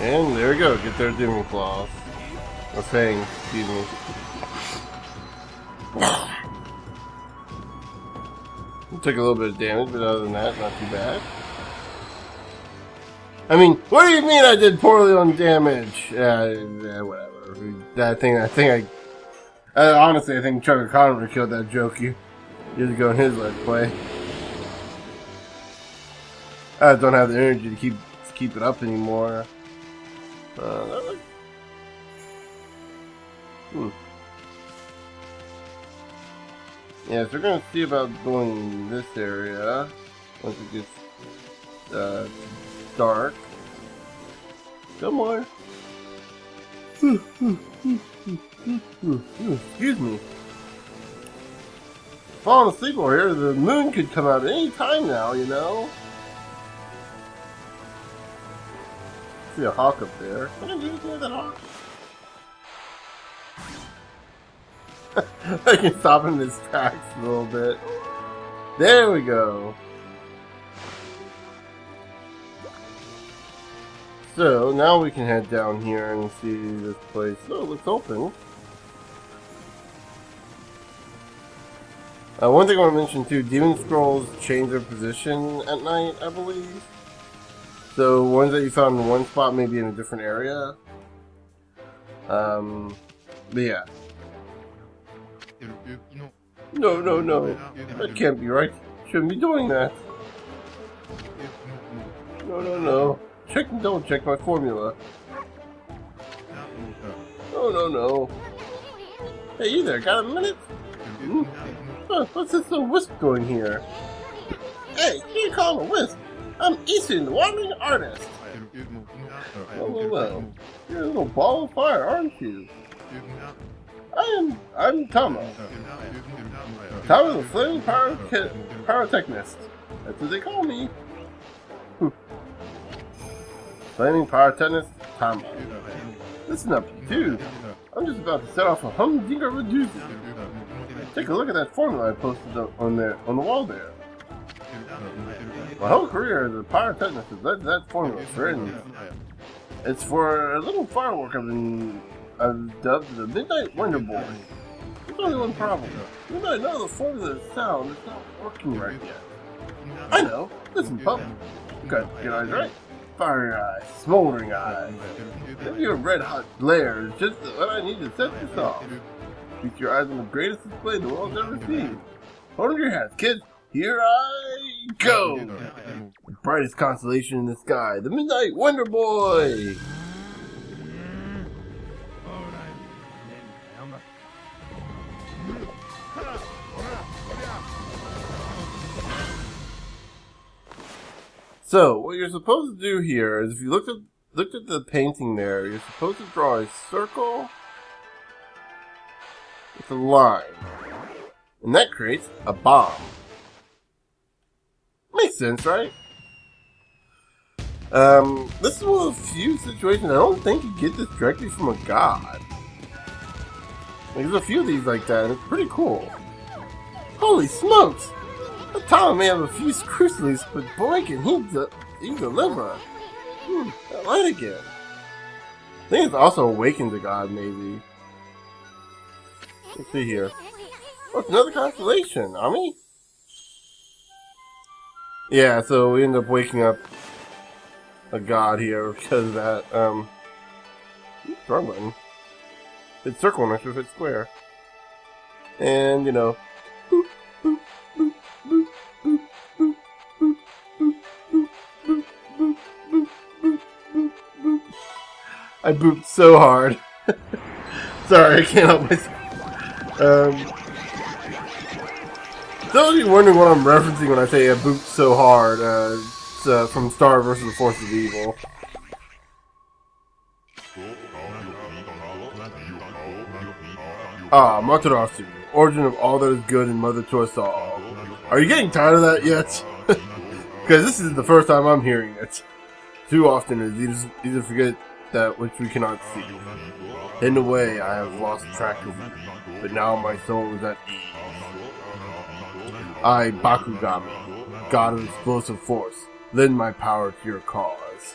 And there we go. Get their demon claws. Or fangs, excuse me. Took a little bit of damage, but other than that, not too bad. I mean, what do you mean I did poorly on damage? Whatever. Honestly, I think Chuck Connor killed that joke years ago in his Let's Play. I just don't have the energy to keep it up anymore. Yeah, so we're gonna see about going this area once it gets dark. Come on. Excuse me. Falling asleep over here, the moon could come out any time now, you know? See a hawk up there. What did you do with that hawk? I can stop him in his tracks a little bit. There we go. So, now we can head down here and see this place. Oh, it looks open. One thing I want to mention too, demon scrolls change their position at night, I believe. So, ones that you found in one spot may be in a different area. But yeah. No. That can't be right. Shouldn't be doing that. No. Don't check my formula. No. Hey, you there, got a minute? What's this little wisp doing here? Hey, you call him a wisp? I'm Easton, the wandering artist. Well. You're a little ball of fire, aren't you? I'm Tama. Tama the flaming pyrotechnist. That's what they call me. Flaming pyrotechnist Tama. Listen up, dude. I'm just about to set off a humdinger of a doozy. Take a look at that formula I posted on the wall there. My whole career as a pyrotechnist has led to that formula, friends. It's for a little firework I've dubbed the Midnight Wonder Boy. There's only one problem. You might know the formula's sound is not working right yet. I know. Listen, pup. Got your eyes right. fiery eyes, smoldering eyes. Maybe your red-hot glare is just what I need to set this off. Feast your eyes on the greatest display the world's ever seen. Hold up your hats, kids. Here I go! The brightest constellation in the sky, the Midnight Wonder Boy! So, what you're supposed to do here is, if you looked at the painting there, you're supposed to draw a circle with a line. And that creates a bomb. Makes sense, right? This is one of the few situations I don't think you get this directly from a god. There's a few of these like that, and it's pretty cool. Holy smokes! The Tom may have a few screws, but boy can he deliver. That light again. I think it also awakens a god, maybe. Let's see here. Oh, it's another constellation, Ami? Yeah, so we end up waking up a god here because of that. Wrong button. It's circle next to it's square. And, you know. Boop, boop, boop, boop, boop, boop, boop, boop, boop, boop, boop, boop, boop, boop, boop. I booped so hard. Sorry, I can't help myself. Those of you wondering what I'm referencing when I say I booped so hard, it's from Star vs. the Force of Evil. Ah, Matarasu, origin of all that is good and mother to us all. Are you getting tired of that yet? Because this is the first time I'm hearing it. Too often it is easy to forget that which we cannot see. In a way, I have lost track of you, but now my soul is at ease. I, Bakugami, god of explosive force, lend my power to your cause.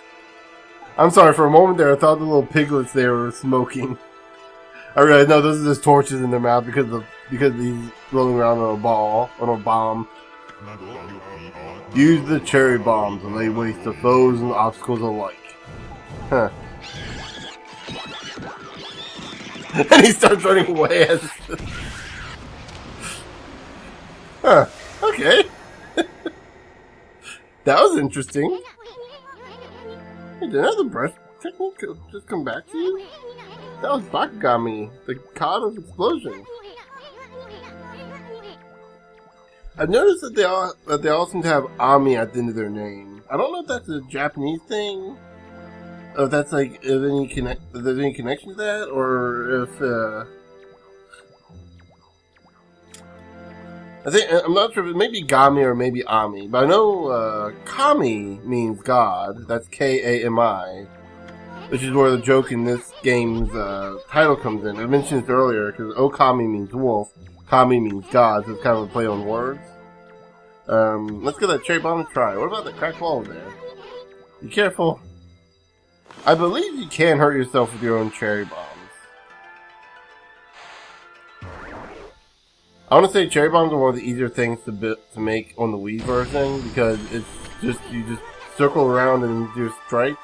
I'm sorry, for a moment there, I thought the little piglets there were smoking. I realized, no, those are just torches in their mouth because he's rolling around on a bomb. Use the cherry bomb to lay waste to foes and obstacles alike. Huh. And he starts running away as... Huh. Okay. That was interesting. Hey, did another breath technique just come back to you? That was Bakugami, the god of explosions. I've noticed that they all seem to have Ami at the end of their name. I don't know if that's a Japanese thing, or if that's like if there's any connection to that, or if I'm not sure if it may be Gami or maybe Ami, but I know Kami means God. That's K-A-M-I, which is where the joke in this game's title comes in. I mentioned this earlier because Okami means wolf, Kami means God, so it's kind of a play on words. Let's give that cherry bomb a try. What about the cracked wall there? Be careful. I believe you can hurt yourself with your own cherry bombs. I want to say cherry bombs are one of the easier things to make on the Wii version because it's just you just circle around and do a strike.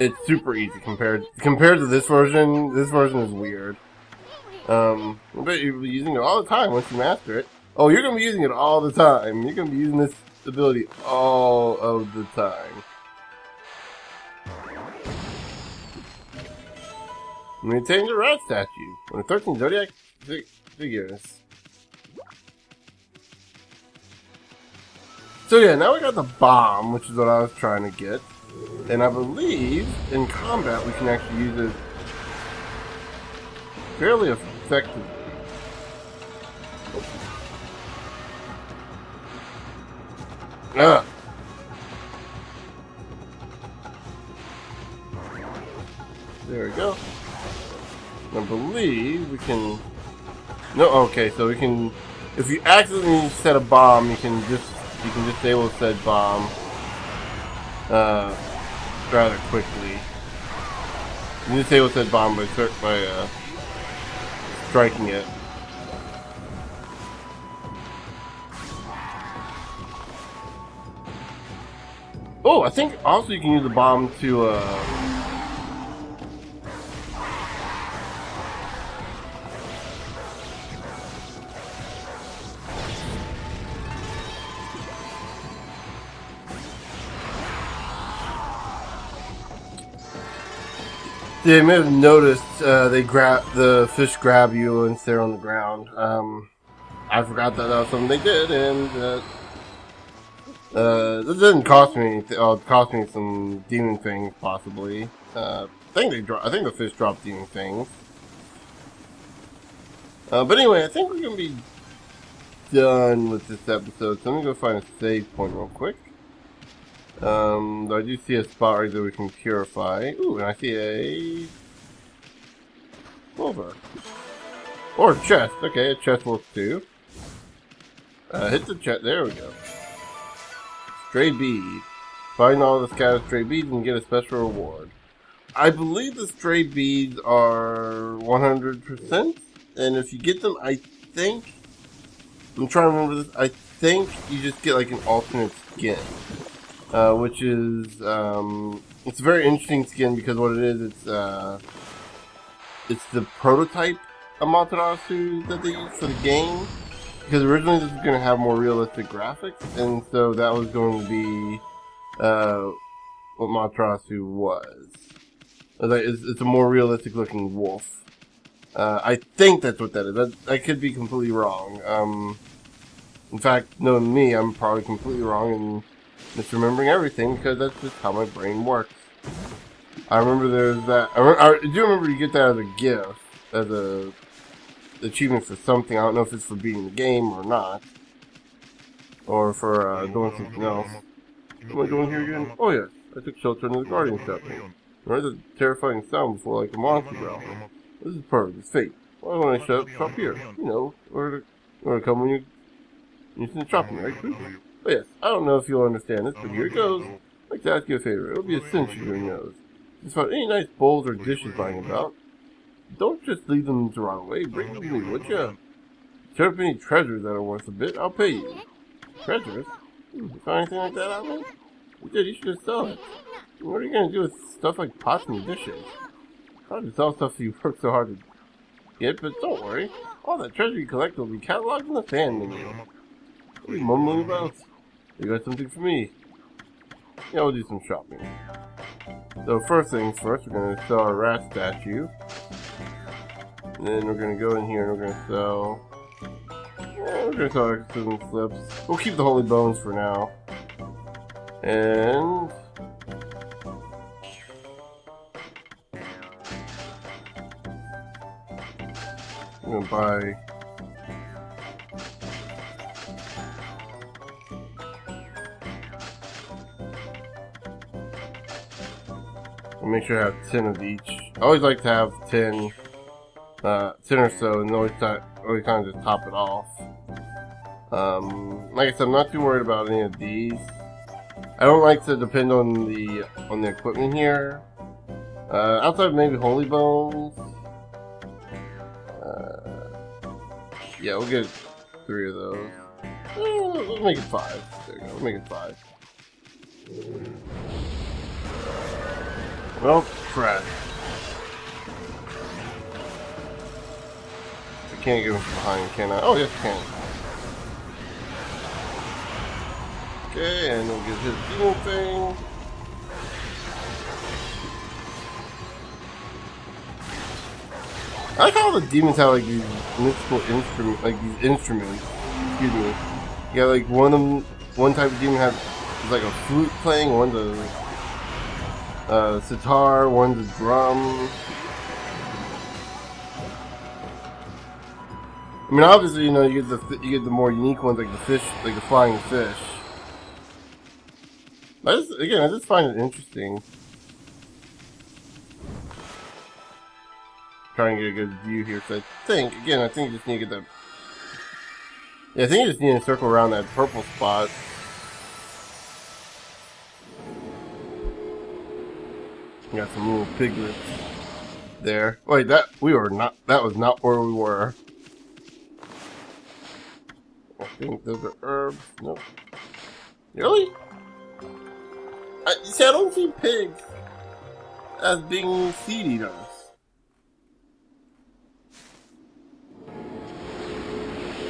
It's super easy compared to this version. This version is weird. I bet you'll be using it all the time once you master it. Oh, you're gonna be using it all the time. You're gonna be using this ability all of the time. Maintain the rat statue. One of 13 Zodiac figures. So yeah, now we got the bomb, which is what I was trying to get. And I believe in combat we can actually use it fairly effectively. Ugh. There we go. I believe we can... No, okay, so we can... If you accidentally set a bomb, you can just disable said bomb rather quickly. You can disable said bomb by striking it. Oh, I think also you can use the bomb to, yeah, you may have noticed, the fish grab you once they're on the ground. I forgot that was something they did, and, this didn't cost me anything. Oh, it cost me some demon things, possibly. I think the fish dropped demon things. But anyway, I think we're gonna be done with this episode, so I'm gonna go find a save point real quick. I do see a spot right there we can purify. Ooh, and I see a silver. Or a chest. Okay, a chest works too. Hit the chest. There we go. Stray bead. Find all the scattered stray beads and get a special reward. I believe the stray beads are 100%, and if you get them, I think, I'm trying to remember this, I think you just get like an alternate skin, which is, it's a very interesting skin because what it is, it's the prototype Amaterasu that they used for the game. Because originally this was going to have more realistic graphics, and so that was going to be what Amaterasu was. It's a more realistic looking wolf. I think that's what that is. I could be completely wrong. In fact, knowing me, I'm probably completely wrong and misremembering everything because that's just how my brain works. I remember there's that. I do remember you get that as a gift, as a achievement for something. I don't know if it's for beating the game or not, or for doing something else. What am I doing here again? Oh yes, I took shelter in the guardian shop. Remember the terrifying sound before, like a monster growl. This is perfect. It's fate. Why don't I shop here? You know, or to come when you finish shopping, right? But yes, I don't know if you'll understand this, but here it goes. I'd like to ask you a favor. It'll be a cinch if your nose. Just found any nice bowls or dishes lying about. Don't just leave them the wrong way. Bring them to me, would ya? Set up any treasures that are worth a bit. I'll pay you. Treasures? You found anything like that out there? You did. You should just sell it. What are you going to do with stuff like pots and dishes? Hard to sell stuff you work so hard to get, but don't worry. All that treasure you collect will be cataloged in the fan menu. What are you mumbling about? You got something for me? Yeah, we'll do some shopping. So first things first, we're going to sell our rat statue. And then we're going to go in here and we're going to sell... we're going to sell exorcism slips. We'll keep the holy bones for now. And... I'm going to buy... I'll make sure I have 10 of each. I always like to have 10 or so, and always kind of just top it off. Like I said, I'm not too worried about any of these. I don't like to depend on the equipment here. Outside of maybe holy bones. Yeah, we'll get 3 of those. Let's make it 5. There you go. We'll make it 5. Well, crap. I can't get him from behind, can I? Oh, yes, I can. Okay, and we'll get his demon thing. I like how the demons have like these mystical instruments. Excuse me. You got like one type of demon has like a flute playing, one's a sitar, one's a drum. I mean, obviously, you know, you get the more unique ones, like the fish, like the flying fish. I just find it interesting. Trying to get a good view here, so I think you just need to get that. Yeah, I think you just need to circle around that purple spot. We got some little piglets there. Wait, that was not where we were. I think those are herbs. Nope. Really? See, I don't see pigs as being seed eaters.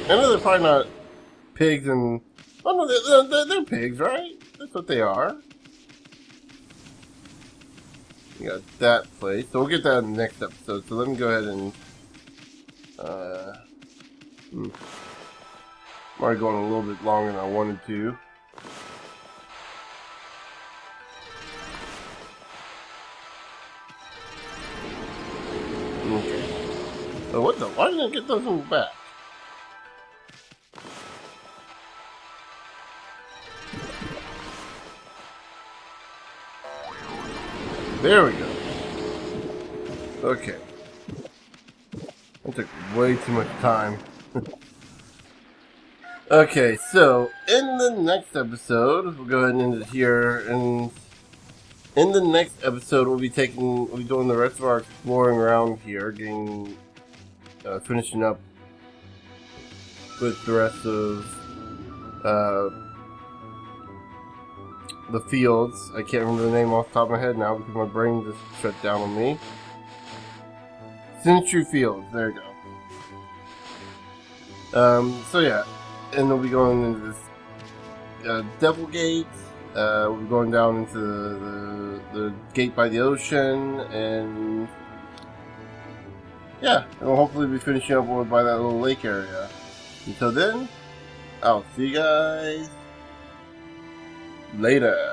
I know they're probably not pigs and... Oh no, they're pigs, right? That's what they are. You got that place. So we'll get that in the next episode. So let me go ahead and... I'm already going a little bit longer than I wanted to. Okay. So what the? Why didn't I get those ones back? There we go. Okay. That took way too much time. Okay, so in the next episode, we'll go ahead and end it here. And in the next episode, we'll be doing the rest of our exploring around here, finishing up with the rest of the fields. I can't remember the name off the top of my head now because my brain just shut down on me. Century Fields, there you go. So yeah, and we'll be going into this Devil Gate. We'll be going down into the gate by the ocean, and yeah, and we'll hopefully be finishing up by that little lake area. Until then, I'll see you guys later.